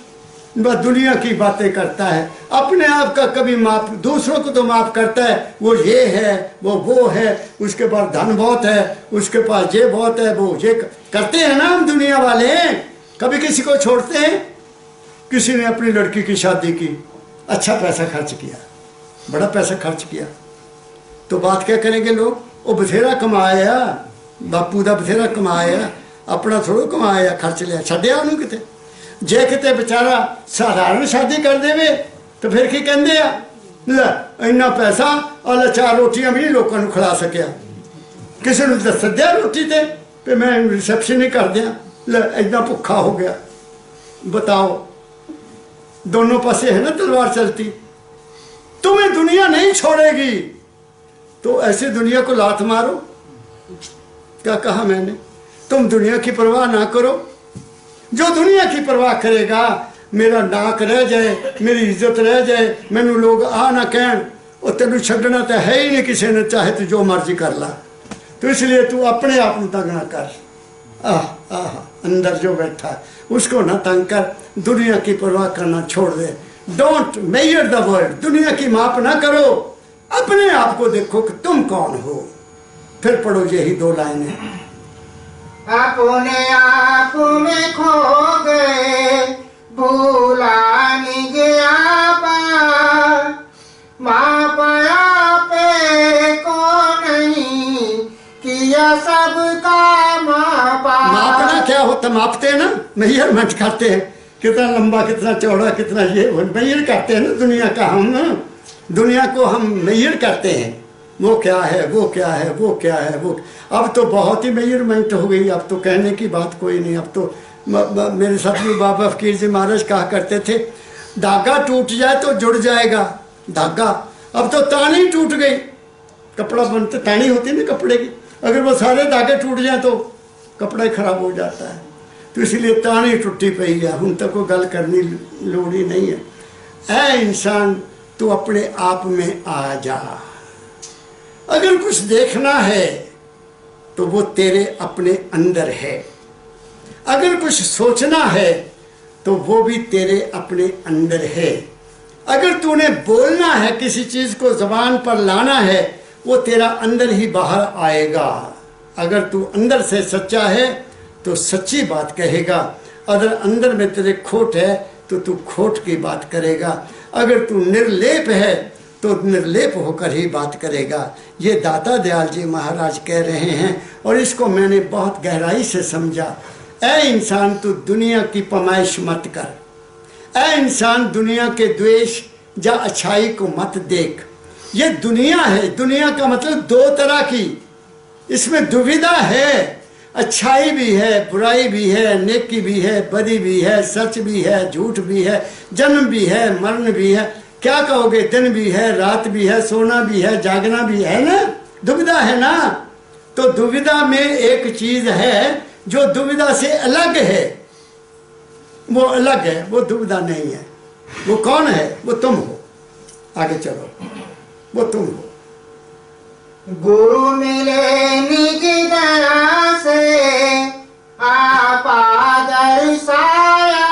बस दुनिया की बातें करता है। अपने आप का कभी माफ, दूसरों को तो माफ करता है, वो ये है, वो है, उसके पास धन बहुत है, उसके पास ये बहुत है, वो ये करते हैं ना हम दुनिया वाले। कभी किसी को छोड़ते हैं? किसी ने अपनी लड़की की शादी की, अच्छा पैसा खर्च किया, बड़ा पैसा खर्च किया, तो बात क्या करेंगे लोग? वो बथेरा कमाया, बापू दा बथेरा कमाया, अपना थोड़ा कमाया, खर्च लिया, छड्डिया उन्होंने किते। जे किते बेचारा साधारण शादी कर देवे तो फिर की कहते आ, ले इन्ना पैसा और 4 रोटियां भी लोगों को खिला सकिया। किसी ने दस दिया रोटी ते पे मैं रिसेप्शन ही कर दिया, ले इतना भुखा हो गया। बताओ, दोनों पासे है ना तलवार चलती। तुम्हें दुनिया नहीं छोड़ेगी तो ऐसे दुनिया को लात मारो। क्या कहा मैंने? तुम दुनिया की परवाह ना करो। जो दुनिया की परवाह करेगा, मेरा नाक रह जाए, मेरी इज्जत रह जाए, मैनू लोग आ ना कहन, और तेन छड़ना तो है ही नहीं किसी ने, चाहे तू जो मर्जी कर ला। तो इसलिए तू अपने आप को तंग ना कर। अंदर जो बैठा है उसको ना तंग कर, दुनिया की परवाह करना छोड़ दे। डोंट मेजर द वर्ल्ड, दुनिया की माप ना करो, अपने आप को देखो कि तुम कौन हो। फिर पढ़ो यही 2 लाइनें। अपने आप में खो गए, भूला निज आपा, मापया पे को नहीं किया सबका मापा। मापना क्या होता? मापते हैं ना, मेजरमेंट करते हैं, कितना लंबा, कितना चौड़ा, कितना ये मेजर करते हैं ना दुनिया का। हम दुनिया को हम मेजर करते हैं, वो क्या है, वो क्या है, वो क्या है, वो। अब तो बहुत ही मेजरमेंट हो गई, अब तो कहने की बात कोई नहीं। अब तो मेरे सतगुरु बाबा फकीर जी महाराज कहा करते थे, धागा टूट जाए तो जुड़ जाएगा धागा। अब तो तानी टूट गई, कपड़ा बनते तानी होती ना कपड़े की, अगर वो सारे धागे टूट जाए तो कपड़ा ही खराब हो जाता है। तो इसलिए तानी टुटी पई है, हम तक को गल करनी लोड़ ही नहीं है। ऐ इंसान, तू अपने आप में आ जा। अगर कुछ देखना है तो वो तेरे अपने अंदर है, अगर कुछ सोचना है तो वो भी तेरे अपने अंदर है, अगर तूने बोलना है, किसी चीज़ को ज़बान पर लाना है, वो तेरा अंदर ही बाहर आएगा। अगर तू अंदर से सच्चा है तो सच्ची बात कहेगा, अगर अंदर में तेरे खोट है तो तू खोट की बात करेगा, अगर तू निर्लेप है तो निर्लेप होकर ही बात करेगा। ये दाता दयाल जी महाराज कह रहे हैं और इसको मैंने बहुत गहराई से समझा। ऐ इंसान, तू दुनिया की पमाइश मत कर। ऐ इंसान, दुनिया के द्वेष या अच्छाई को मत देख। ये दुनिया है, दुनिया का मतलब 2 तरह की, इसमें दुविधा है। अच्छाई भी है, बुराई भी है, नेकी भी है, बदी भी है, सच भी है, झूठ भी है, जन्म भी है, मरण भी है। क्या कहोगे? दिन भी है, रात भी है, सोना भी है, जागना भी है ना, दुविधा है ना। तो दुविधा में एक चीज है जो दुविधा से अलग है, वो अलग है, वो दुविधा नहीं है। वो कौन है? वो तुम हो। आगे चलो, वो तुम हो। गुरु मिले निज दया से आपा दर्शाया।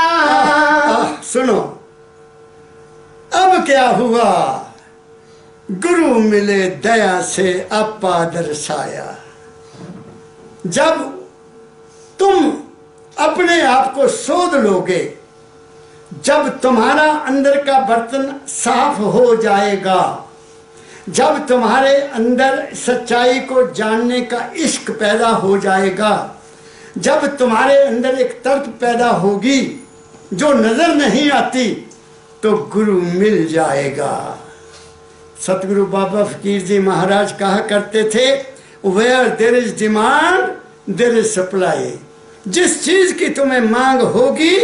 सुनो, अब क्या हुआ? गुरु मिले दया से आपा दर्शाया। जब तुम अपने आप को शोध लोगे, जब तुम्हारा अंदर का बर्तन साफ हो जाएगा, जब तुम्हारे अंदर सच्चाई को जानने का इश्क पैदा हो जाएगा, जब तुम्हारे अंदर एक तर्क पैदा होगी जो नजर नहीं आती, तो गुरु मिल जाएगा। सतगुरु बाबा फकीर जी महाराज कहा करते थे, where there is demand there is supply. जिस चीज की तुम्हें मांग होगी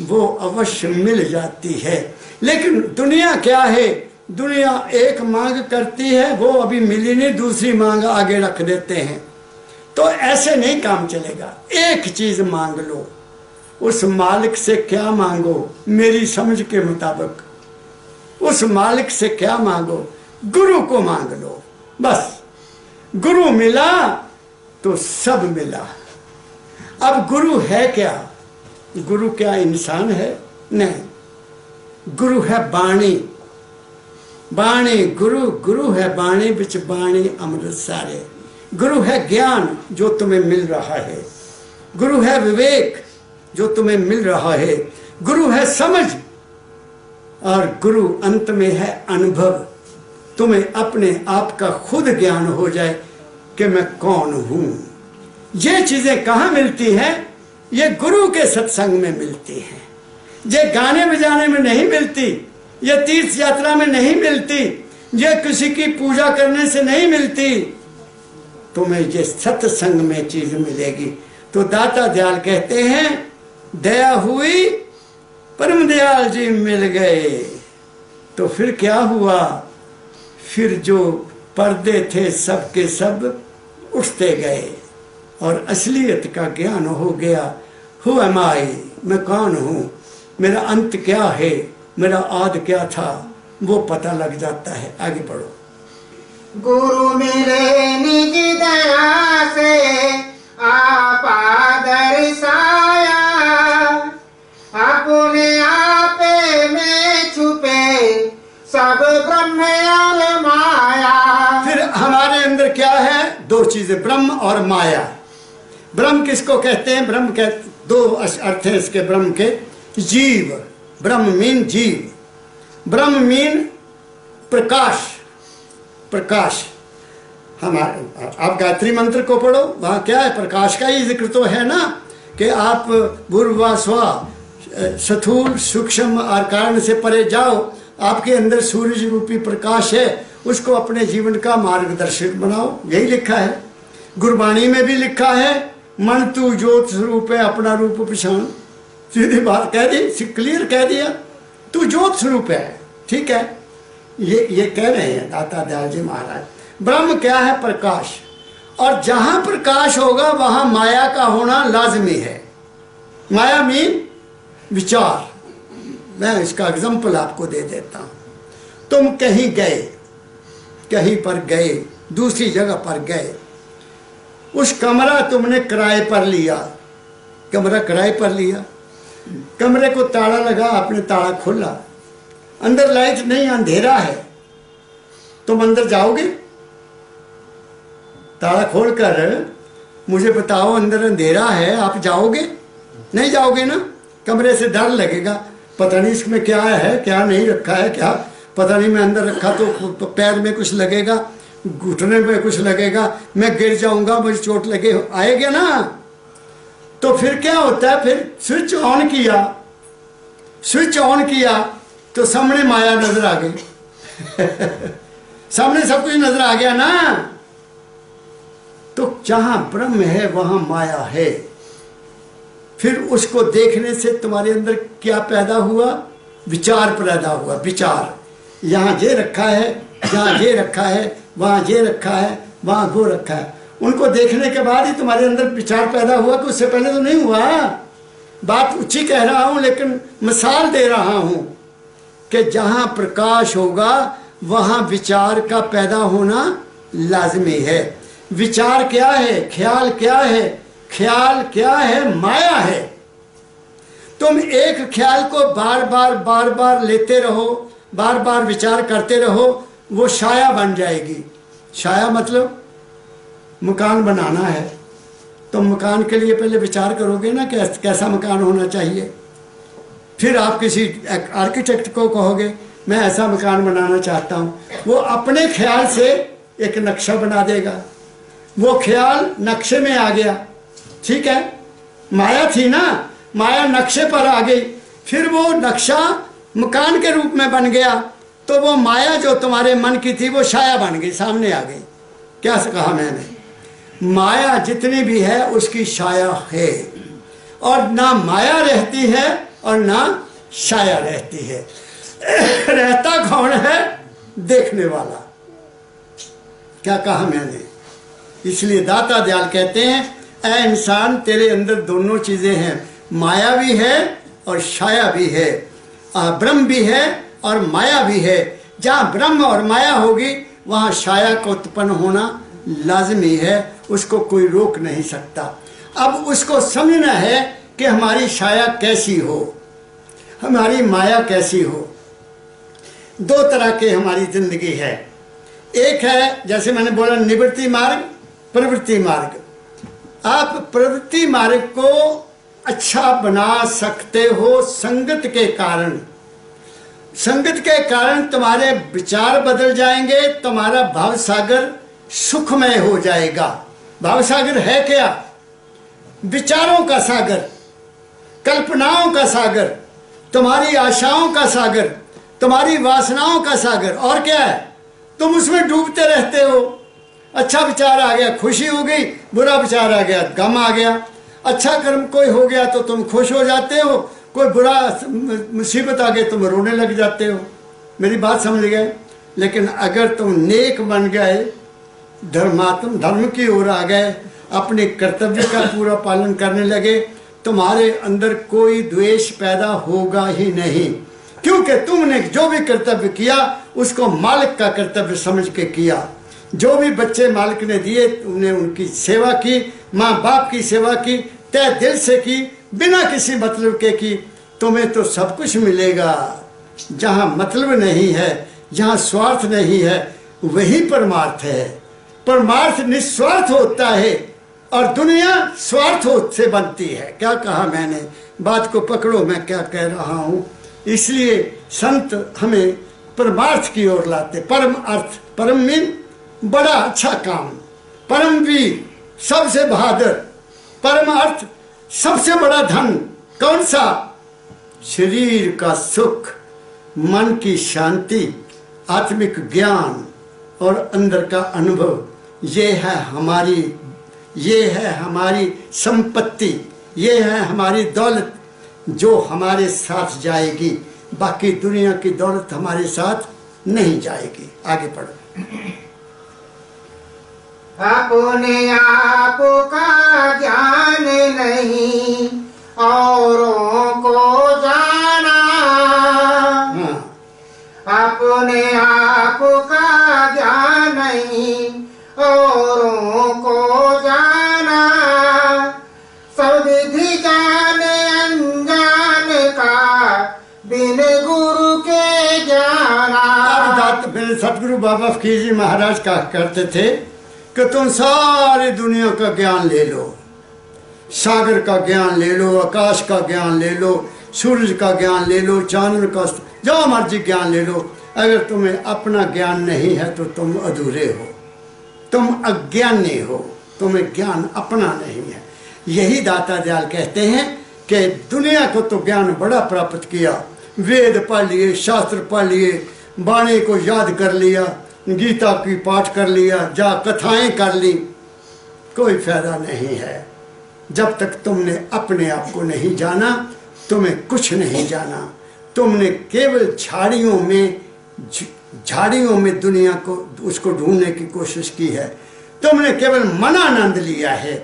वो अवश्य मिल जाती है। लेकिन दुनिया क्या है? दुनिया एक मांग करती है, वो अभी मिली नहीं, दूसरी मांग आगे रख देते हैं। तो ऐसे नहीं काम चलेगा। एक चीज मांग लो, उस मालिक से क्या मांगो? मेरी समझ के मुताबिक उस मालिक से क्या मांगो? गुरु को मांग लो बस। गुरु मिला तो सब मिला। अब गुरु है क्या? गुरु क्या इंसान है? नहीं, गुरु है बाणी। बाणी गुरु, गुरु है बाणी बिच बाणी अमृत सारे। गुरु है ज्ञान जो तुम्हें मिल रहा है। गुरु है विवेक जो तुम्हें मिल रहा है। गुरु है समझ, और गुरु अंत में है अनुभव। तुम्हें अपने आप का खुद ज्ञान हो जाए कि मैं कौन हूं। ये चीजें कहाँ मिलती हैं? ये गुरु के सत्संग में मिलती हैं। ये गाने बजाने में नहीं मिलती, ये तीर्थ यात्रा में नहीं मिलती, ये किसी की पूजा करने से नहीं मिलती। तुम्हें ये सत्संग में चीज मिलेगी। तो दाता दयाल कहते हैं, दया हुई परम दयाल जी मिल गए। तो फिर क्या हुआ? फिर जो पर्दे थे सब के सब उठते गए और असलियत का ज्ञान हो गया। हु एम आई, मैं कौन हूँ, मेरा अंत क्या है, मेरा आद क्या था, वो पता लग जाता है। आगे पढ़ो। गुरु मिले निज दया से आपा दर्शाया। अपने आपे में छुपे सब ब्रह्म और माया। फिर हमारे अंदर क्या है? दो चीजें, ब्रह्म और माया। ब्रह्म किसको कहते हैं? ब्रह्म के दो अर्थ हैं इसके ब्रह्म के। जीव, ब्रह्म मीन जीव। ब्रह्म मीन प्रकाश। प्रकाश हमारे, आप गायत्री मंत्र को पढ़ो, वहां क्या है? प्रकाश का ही जिक्र तो है ना, कि आप भूर्भुवः स्वः स्थूल सूक्ष्म और कारण से परे जाओ। आपके अंदर सूरज रूपी प्रकाश है, उसको अपने जीवन का मार्गदर्शक बनाओ। यही लिखा है, गुरबाणी में भी लिखा है, मन तू ज्योत स्वरूप है अपना रूप पहचान। सीधी बात कह दी, क्लियर कह दिया, तू ज्योत स्वरूप है। ठीक है, ये कह रहे हैं दाता दयाल जी महाराज। ब्रह्म क्या है? प्रकाश। और जहां प्रकाश होगा वहां माया का होना लाजमी है। माया मीन विचार। मैं इसका एग्जाम्पल आपको दे देता हूं। तुम कहीं गए, कहीं पर गए, दूसरी जगह पर गए, उस कमरा तुमने किराए पर लिया, कमरा किराए पर लिया, कमरे को ताला लगा, आपने ताला खोला, अंदर लाइट नहीं, अंधेरा है, तुम अंदर जाओगे? ताला खोलकर मुझे बताओ अंदर अंधेरा है, आप जाओगे? नहीं जाओगे ना। कमरे से डर लगेगा, पता नहीं इसमें क्या है, क्या नहीं रखा है, क्या पता नहीं, मैं अंदर रखा तो पैर में कुछ लगेगा, घुटने में कुछ लगेगा, मैं गिर जाऊंगा, मुझे चोट लगे, आएगा ना। तो फिर क्या होता है? फिर स्विच ऑन किया, स्विच ऑन किया तो सामने माया नजर आ गई सामने सब कुछ नजर आ गया ना। तो जहां ब्रह्म है वहां माया है। फिर उसको देखने से तुम्हारे अंदर क्या पैदा हुआ? विचार पैदा हुआ। विचार, यहाँ ये रखा है, यहाँ ये रखा है, वहाँ ये रखा है, वहाँ वो रखा है। उनको देखने के बाद ही तुम्हारे अंदर विचार पैदा हुआ कि उससे पहले तो नहीं हुआ। बात ऊंची कह रहा हूँ लेकिन मिसाल दे रहा हूँ। कि जहां प्रकाश होगा वहां विचार का पैदा होना लाजमी है। विचार क्या है? ख्याल क्या है? ख्याल क्या है? माया है। तुम एक ख्याल को बार बार लेते रहो, बार बार विचार करते रहो, वो छाया बन जाएगी। छाया मतलब मकान बनाना है, तो मकान के लिए पहले विचार करोगे ना कि कैसा मकान होना चाहिए। फिर आप किसी आर्किटेक्ट को कहोगे मैं ऐसा मकान बनाना चाहता हूँ, वो अपने ख्याल से एक नक्शा बना देगा। वो ख्याल नक्शे में आ गया, ठीक है, माया थी ना, माया नक्शे पर आ गई, फिर वो नक्शा मकान के रूप में बन गया, तो वो माया जो तुम्हारे मन की थी वो छाया बन गई, सामने आ गई। क्या कहा मैंने? माया जितनी भी है उसकी छाया है, और ना माया रहती है और ना छाया रहती है। रहता कौन है? देखने वाला। क्या कहा मैंने? इसलिए दाता दयाल कहते हैं ऐ इंसान, तेरे अंदर दोनों चीजें हैं, माया भी है और छाया भी है, ब्रह्म भी है और माया भी है। जहाँ ब्रह्म और माया होगी वहाँ छाया को उत्पन्न होना लाजमी है, उसको कोई रोक नहीं सकता। अब उसको समझना है कि हमारी छाया कैसी हो, हमारी माया कैसी हो। दो तरह के हमारी जिंदगी है। एक है जैसे मैंने बोला निवृत्ति मार्ग, प्रवृत्ति मार्ग। आप प्रवृत्ति मार्ग को अच्छा बना सकते हो संगत के कारण। संगत के कारण तुम्हारे विचार बदल जाएंगे, तुम्हारा भाव सागर सुखमय हो जाएगा। भाव सागर है क्या? विचारों का सागर, कल्पनाओं का सागर, तुम्हारी आशाओं का सागर, तुम्हारी वासनाओं का सागर। और क्या है? तुम उसमें डूबते रहते हो। अच्छा विचार आ गया, खुशी हो गई, बुरा विचार आ गया, गम आ गया। अच्छा कर्म कोई हो गया तो तुम खुश हो जाते हो, कोई बुरा मुसीबत आ गई तुम रोने लग जाते हो। मेरी बात समझ गए? लेकिन अगर तुम नेक बन गए, धर्म की ओर आ गए, अपने कर्तव्य का पूरा पालन करने लगे, तुम्हारे अंदर कोई द्वेष पैदा होगा ही नहीं, क्योंकि तुमने जो भी कर्तव्य किया उसको मालिक का कर्तव्य समझ के किया। जो भी बच्चे मालिक ने दिए तुमने उनकी सेवा की, माँ बाप की सेवा की, तय दिल से की, बिना किसी मतलब के की। तुम्हें तो सब कुछ मिलेगा। जहाँ मतलब नहीं है, जहाँ स्वार्थ नहीं है, वही परमार्थ है। परमार्थ निस्वार्थ होता है और दुनिया स्वार्थ से बनती है। क्या कहा मैंने? बात को पकड़ो मैं क्या कह रहा हूँ। इसलिए संत हमें परमार्थ की ओर लाते। परम अर्थ, परम मीन बड़ा अच्छा काम, परम वीर सबसे बहादुर, परम अर्थ सबसे बड़ा धन। कौन सा? शरीर का सुख, मन की शांति, आत्मिक ज्ञान और अंदर का अनुभव। ये है हमारी संपत्ति, ये है हमारी दौलत जो हमारे साथ जाएगी। बाकी दुनिया की दौलत हमारे साथ नहीं जाएगी। आगे पढ़ो। अपने आप का ज्ञान नहीं औरों को जाना। हाँ। अपने आप का ज्ञान नहीं औरों को जाना। सब विधि जाने अनजान का बिन गुरु के जाना। मेरे सतगुरु बाबा फकीर जी महाराज कहा करते थे कि तुम सारी दुनिया का ज्ञान ले लो, सागर का ज्ञान ले लो, आकाश का ज्ञान ले लो, सूरज का ज्ञान ले लो, चांद का, जो मर्जी ज्ञान ले लो। अगर तुम्हें अपना ज्ञान नहीं है तो तुम अधूरे हो, तुम अज्ञानी हो, तुम्हें ज्ञान अपना नहीं है। यही दाता दयाल कहते हैं कि दुनिया को तो ज्ञान बड़ा प्राप्त किया, वेद पढ़ लिए, शास्त्र पढ़ लिए, बाणी को याद कर लिया, गीता की पाठ कर लिया, जा कथाएं कर ली, कोई फायदा नहीं है। जब तक तुमने अपने आप को नहीं जाना तुम्हें कुछ नहीं जाना। तुमने केवल झाड़ियों में दुनिया को उसको ढूंढने की कोशिश की है। तुमने केवल मनानंद लिया है,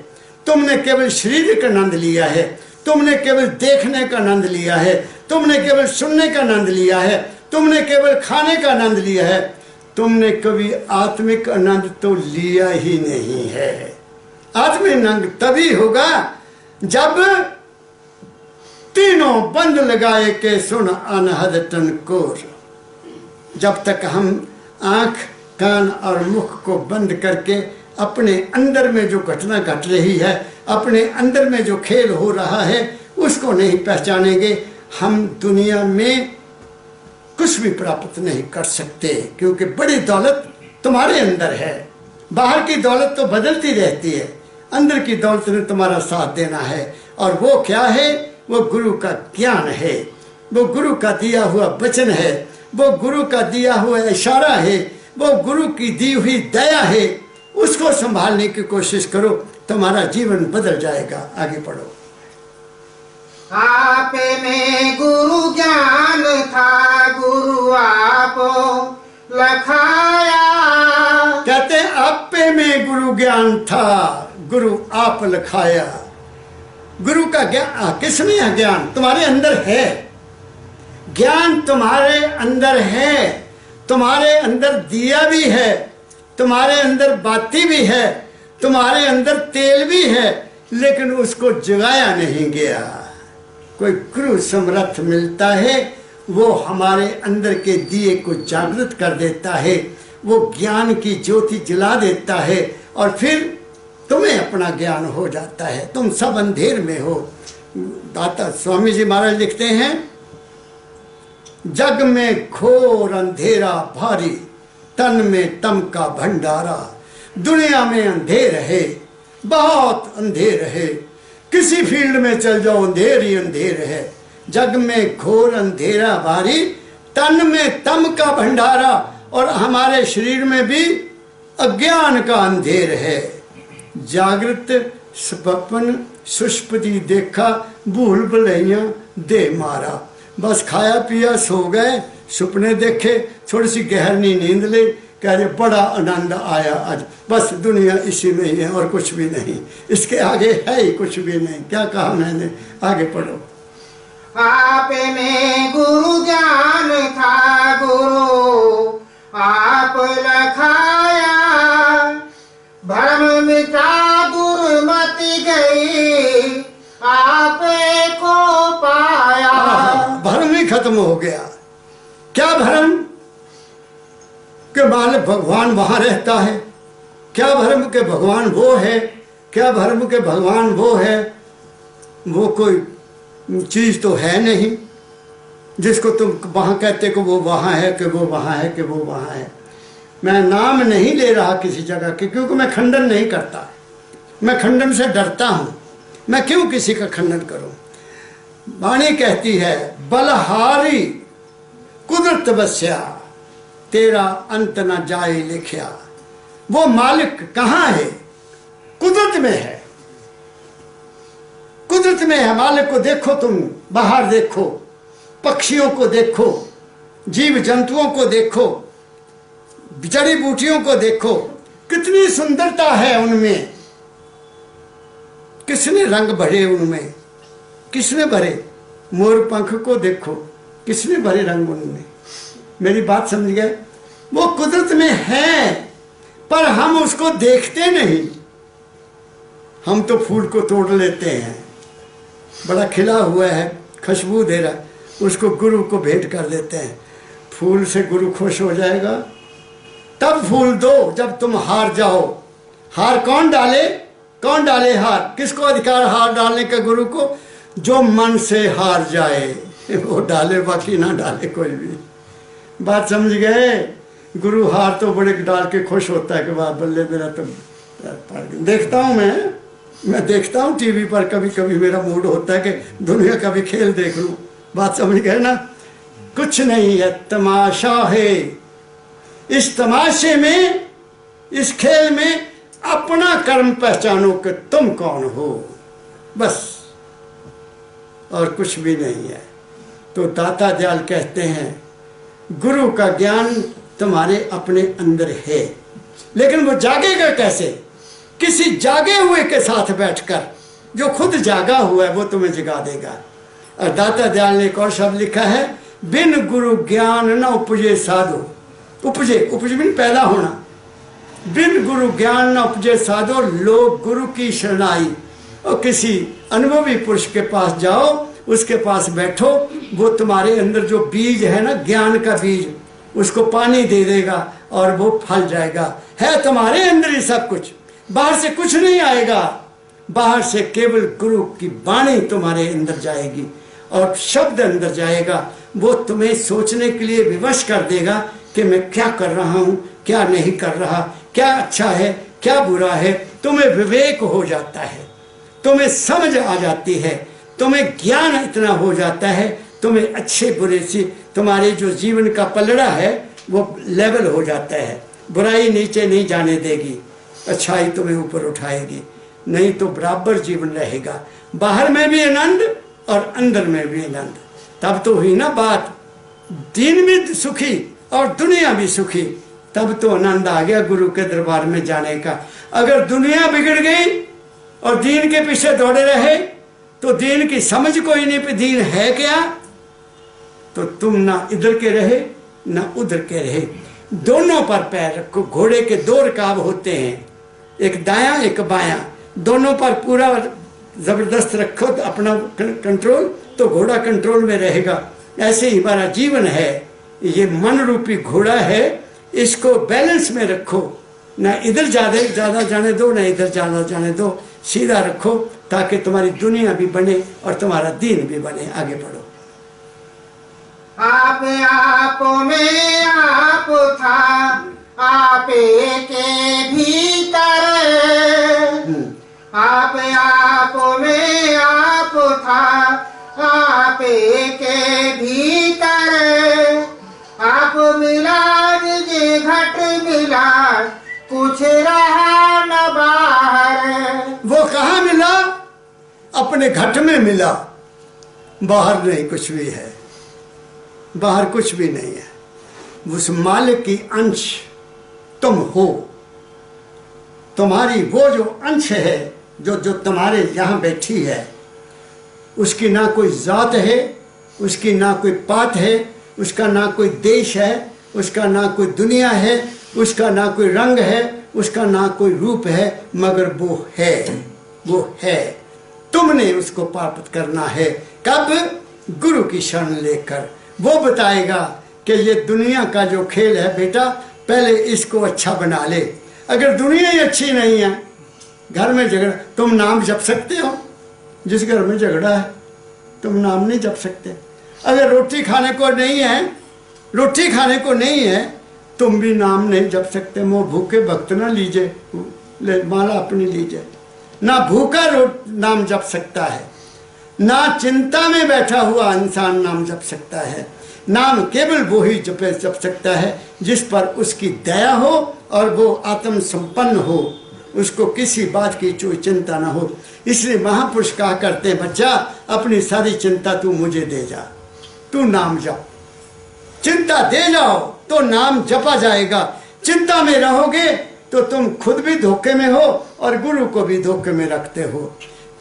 तुमने केवल शरीर का आनंद लिया है, तुमने केवल देखने का आनंद लिया है, तुमने केवल सुनने का आनंद लिया है, तुमने केवल खाने का आनंद लिया है, तुमने कभी आत्मिक आनंद तो लिया ही नहीं है। आत्मिक आनंद तभी होगा जब तीनों बंद लगाए के सुन अनहद तनकोर। जब तक हम आंख, कान और मुख को बंद करके अपने अंदर में जो घटना घट रही है, अपने अंदर में जो खेल हो रहा है, उसको नहीं पहचानेंगे, हम दुनिया में कुछ भी प्राप्त नहीं कर सकते। क्योंकि बड़ी दौलत तुम्हारे अंदर है। बाहर की दौलत तो बदलती रहती है, अंदर की दौलत ने तुम्हारा साथ देना है। और वो क्या है? वो गुरु का ज्ञान है, वो गुरु का दिया हुआ वचन है, वो गुरु का दिया हुआ इशारा है, वो गुरु की दी हुई दया है। उसको संभालने की कोशिश करो, तुम्हारा जीवन बदल जाएगा। आगे पढ़ो। आप में गुरु ज्ञान था, गुरु आप लखाया। कहते हैं आप में गुरु ज्ञान था, गुरु आप लखाया। गुरु का ज्ञान किसने है? ज्ञान तुम्हारे अंदर है, ज्ञान तुम्हारे अंदर है, तुम्हारे अंदर दिया भी है, तुम्हारे अंदर बाती भी है, तुम्हारे अंदर तेल भी है, लेकिन उसको जगाया नहीं गया। कोई गुरु समर्थ मिलता है, वो हमारे अंदर के दिए को जागृत कर देता है, वो ज्ञान की ज्योति जला देता है, और फिर तुम्हें अपना ज्ञान हो जाता है। तुम सब अंधेर में हो। दाता स्वामी जी महाराज लिखते हैं, जग में घोर अंधेरा भारी, तन में तम का भंडारा। दुनिया में अंधेर है, बहुत अंधेर है, किसी फील्ड में चल जाओ अंधेर ही अंधेर है। जग में घोर अंधेरा भारी, तन में तम का भंडारा। और हमारे शरीर में भी अज्ञान का अंधेर है। जागृत स्वप्न सुषुप्ति देखा, भूल भुलैया दे मारा। बस खाया पिया सो गए, सुपने देखे, थोड़ी सी गहरी नींद ले, कह रहे बड़ा आनंद आया आज। बस दुनिया इसी में ही है और कुछ भी नहीं, इसके आगे है ही कुछ भी नहीं। क्या कहा मैंने? आगे पढ़ो। आप में गुरु ज्ञान था, गुरु आप लखाया। भ्रम मिटा दुर्मति गई, आप को पाया। भ्रम ही खत्म हो गया। क्या भ्रम? कि मालिक भगवान वहां रहता है। क्या भ्रम के भगवान वो है? क्या भ्रम के भगवान वो है? वो कोई चीज तो है नहीं जिसको तुम वहां कहते कि वो वहां है, कि वो वहां है, कि वो वहां है। मैं नाम नहीं ले रहा किसी जगह के, क्योंकि मैं खंडन नहीं करता, मैं खंडन से डरता हूं। मैं क्यों किसी का खंडन करूं? वाणी कहती है, बलहारी कुदरत बस्या, तेरा अंत न जाए लिखिया। वो मालिक कहाँ है? कुदरत में है, कुदरत में है। मालिक को देखो, तुम बाहर देखो, पक्षियों को देखो, जीव जंतुओं को देखो, जड़ी बूटियों को देखो, कितनी सुंदरता है उनमें। किसने रंग भरे उनमें? किसने भरे? मोर पंख को देखो, किसने भरे रंग उनमें? मेरी बात समझ गए? वो कुदरत में है, पर हम उसको देखते नहीं। हम तो फूल को तोड़ लेते हैं, बड़ा खिला हुआ है, खुशबू दे रहा, उसको गुरु को भेंट कर देते हैं। फूल से गुरु खुश हो जाएगा? तब फूल दो जब तुम हार जाओ। हार कौन डाले? कौन डाले हार? किसको अधिकार हार डालने का? गुरु को। जो मन से हार जाए वो डाले, बाकी ना डाले कोई भी। बात समझ गए? गुरु हार तो बड़े डाल के खुश होता है कि वाह बल्ले मेरा तो। देखता हूँ मैं देखता हूँ टीवी पर, कभी कभी मेरा मूड होता है कि दुनिया का भी खेल देख लूँ। बात समझ गए ना? कुछ नहीं है, तमाशा है। इस तमाशे में, इस खेल में अपना कर्म पहचानो कि तुम कौन हो, बस, और कुछ भी नहीं है। तो दाता दयाल कहते हैं, गुरु का ज्ञान तुम्हारे अपने अंदर है, लेकिन वो जागेगा कैसे? किसी जागे हुए के साथ बैठकर। जो खुद जागा हुआ है वो तुम्हें जगा देगा। और दाता दयाल ने एक और शब्द लिखा है बिन गुरु ज्ञान न उपजे साधो। उपजे, उपजे बिन पैदा होना। बिन गुरु ज्ञान न उपजे साधो, लोग गुरु की शरणाई। और किसी अनुभवी पुरुष के पास जाओ, उसके पास बैठो, वो तुम्हारे अंदर जो बीज है ना, ज्ञान का बीज, उसको पानी दे देगा और वो फल जाएगा। है तुम्हारे अंदर ही सब कुछ, बाहर से कुछ नहीं आएगा। बाहर से केवल गुरु की वाणी तुम्हारे अंदर जाएगी और शब्द अंदर जाएगा। वो तुम्हें सोचने के लिए विवश कर देगा कि मैं क्या कर रहा हूँ, क्या नहीं कर रहा, क्या अच्छा है, क्या बुरा है। तुम्हें विवेक हो जाता है, तुम्हें समझ आ जाती है, तुम्हें ज्ञान इतना हो जाता है, तुम्हें अच्छे बुरे से तुम्हारे जो जीवन का पलड़ा है वो लेवल हो जाता है। बुराई नीचे नहीं जाने देगी, अच्छाई तुम्हें ऊपर उठाएगी। नहीं तो बराबर जीवन रहेगा, बाहर में भी आनंद और अंदर में भी आनंद। तब तो हुई ना बात, दीन भी सुखी और दुनिया भी सुखी। तब तो आनंद आ गया गुरु के दरबार में जाने का। अगर दुनिया बिगड़ गई और दीन के पीछे दौड़े रहे तो दीन की समझ कोई नहीं पे दीन है क्या, तो तुम ना इधर के रहे ना उधर के रहे। दोनों पर पैर रखो। घोड़े के दो रकाब होते हैं, एक दायां एक बायां, दोनों पर पूरा जबरदस्त रखो अपना कंट्रोल, तो घोड़ा कंट्रोल में रहेगा। ऐसे ही हमारा जीवन है, ये मन रूपी घोड़ा है, इसको बैलेंस में रखो। ना इधर ज्यादा जाने दो, ना इधर ज्यादा जाने दो, सीधा रखो ताकि तुम्हारी दुनिया भी बने और तुम्हारा दीन भी बने। आगे बढ़ो। आप में आप था, आपे के भीतर। आप में आप था, आपे के भीतर। आप मिला जे घट मिला, कुछ रहा न बाहर। वो कहाँ मिला? अपने घट में मिला, बाहर नहीं कुछ भी है, बाहर कुछ भी नहीं है। उस मालिक की अंश तुम हो। तुम्हारी वो जो अंश है, जो तुम्हारे यहाँ बैठी है, उसकी ना कोई जात है, उसकी ना कोई पात है, उसका ना कोई देश है, उसका ना कोई दुनिया है, उसका ना कोई रंग है, उसका ना कोई रूप है, मगर वो है, वो है। तुमने उसको प्राप्त करना है। कब? गुरु की शरण लेकर। वो बताएगा कि ये दुनिया का जो खेल है बेटा, पहले इसको अच्छा बना ले। अगर दुनिया ही अच्छी नहीं है, घर में झगड़ा, तुम नाम जप सकते हो? जिस घर में झगड़ा है तुम नाम नहीं जप सकते। अगर रोटी खाने को नहीं है, रोटी खाने को नहीं है, तुम भी नाम नहीं जप सकते। मोह भूखे भक्त न लीजिए, ले माला अपनी लीजिए। ना भूखा नाम जप सकता है, ना चिंता में बैठा हुआ इंसान नाम जप सकता है। नाम केवल वो ही जप सकता है जिस पर उसकी दया हो और वो आत्म संपन्न हो, उसको किसी बात की कोई चिंता ना हो। इसलिए महापुरुष कहा करते हैं, बच्चा अपनी सारी चिंता तू मुझे दे जा, तू नाम जप। चिंता दे जाओ तो नाम जपा जाएगा। चिंता में रहोगे तो तुम खुद भी धोखे में हो और गुरु को भी धोखे में रखते हो।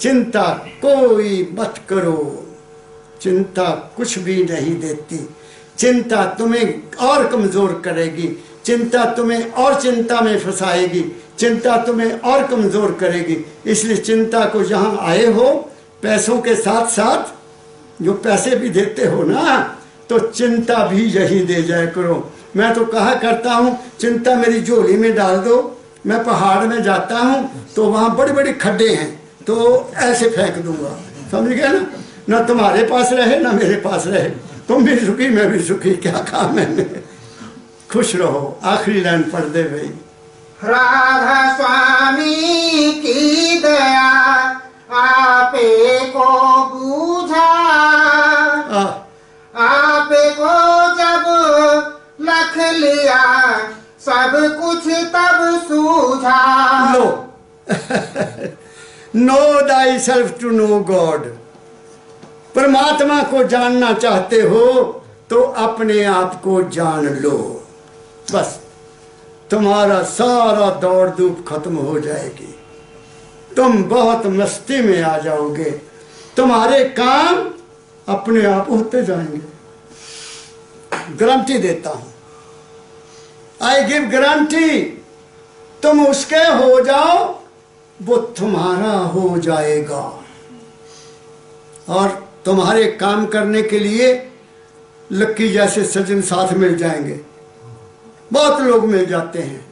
चिंता कोई मत करो, चिंता कुछ भी नहीं देती। चिंता तुम्हें और कमजोर करेगी, चिंता तुम्हें और चिंता में फंसाएगी, चिंता तुम्हें और कमजोर करेगी। इसलिए चिंता को जहां आए हो, पैसों के साथ साथ जो पैसे भी देते हो ना, तो चिंता भी यही दे जाया करो। मैं तो कहा करता हूँ, चिंता मेरी झोली में डाल दो। मैं पहाड़ में जाता हूँ तो वहाँ बड़े बड़े खड्डे हैं, तो ऐसे फेंक दूंगा, समझ गए ना? ना तुम्हारे पास रहे ना मेरे पास रहे, तुम भी सुखी मैं भी सुखी, क्या काम है? खुश रहो। आखिरी लाइन पढ़ दे भाई। राधा स्वामी की दया आपे को बूझा, आपे को जब लख लिया सब कुछ तब सूझा। लो know thyself to know God. परमात्मा को जानना चाहते हो तो अपने आप को जान लो, बस तुम्हारा सारा दौड़ धूप खत्म हो जाएगी। तुम बहुत मस्ती में आ जाओगे, तुम्हारे काम अपने आप होते जाएंगे। गारंटी देता हूं, आई गिव गारंटी, तुम उसके हो जाओ, वो तुम्हारा हो जाएगा। और तुम्हारे काम करने के लिए लक्की जैसे सज्जन साथ मिल जाएंगे। बहुत लोग मिल जाते हैं।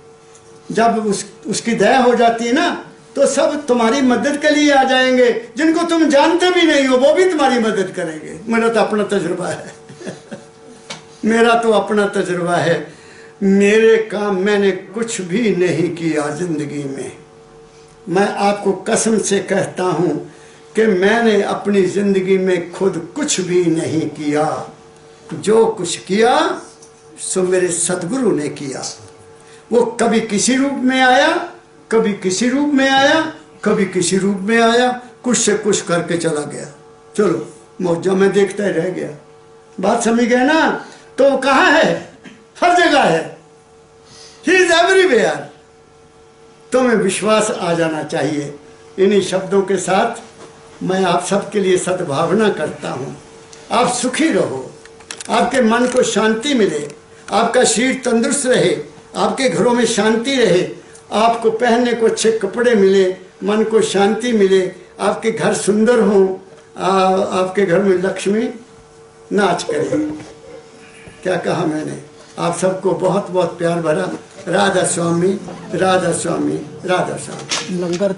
जब उसकी दया हो जाती है ना, तो सब तुम्हारी मदद के लिए आ जाएंगे। जिनको तुम जानते भी नहीं हो वो भी तुम्हारी मदद करेंगे। मेरा तो अपना तजुर्बा है मेरा तो अपना तजुर्बा है। मेरे काम मैंने कुछ भी नहीं किया जिंदगी में। मैं आपको कसम से कहता हूं कि मैंने अपनी जिंदगी में खुद कुछ भी नहीं किया। जो कुछ किया सो मेरे सतगुरु ने किया। वो कभी किसी रूप में आया, कभी किसी रूप में आया, कभी किसी रूप में आया, कुछ से कुछ करके चला गया। चलो मौजा में देखता ही रह गया। बात समझ गए ना? तो कहाँ है? हर जगह है। He is everywhere. तुम्हें विश्वास आ जाना चाहिए। इन्हीं शब्दों के साथ मैं आप सबके लिए सद्भावना करता हूँ। आप सुखी रहो, आपके मन को शांति मिले, आपका शरीर तंदुरुस्त रहे, आपके घरों में शांति रहे, आपको पहनने को अच्छे कपड़े मिले, मन को शांति मिले, आपके घर सुंदर हों, आपके घर में लक्ष्मी नाच करे। क्या कहा मैंने? आप सबको बहुत बहुत प्यार भरा राधा स्वामी, राधा स्वामी, राधा स्वामी। लंगर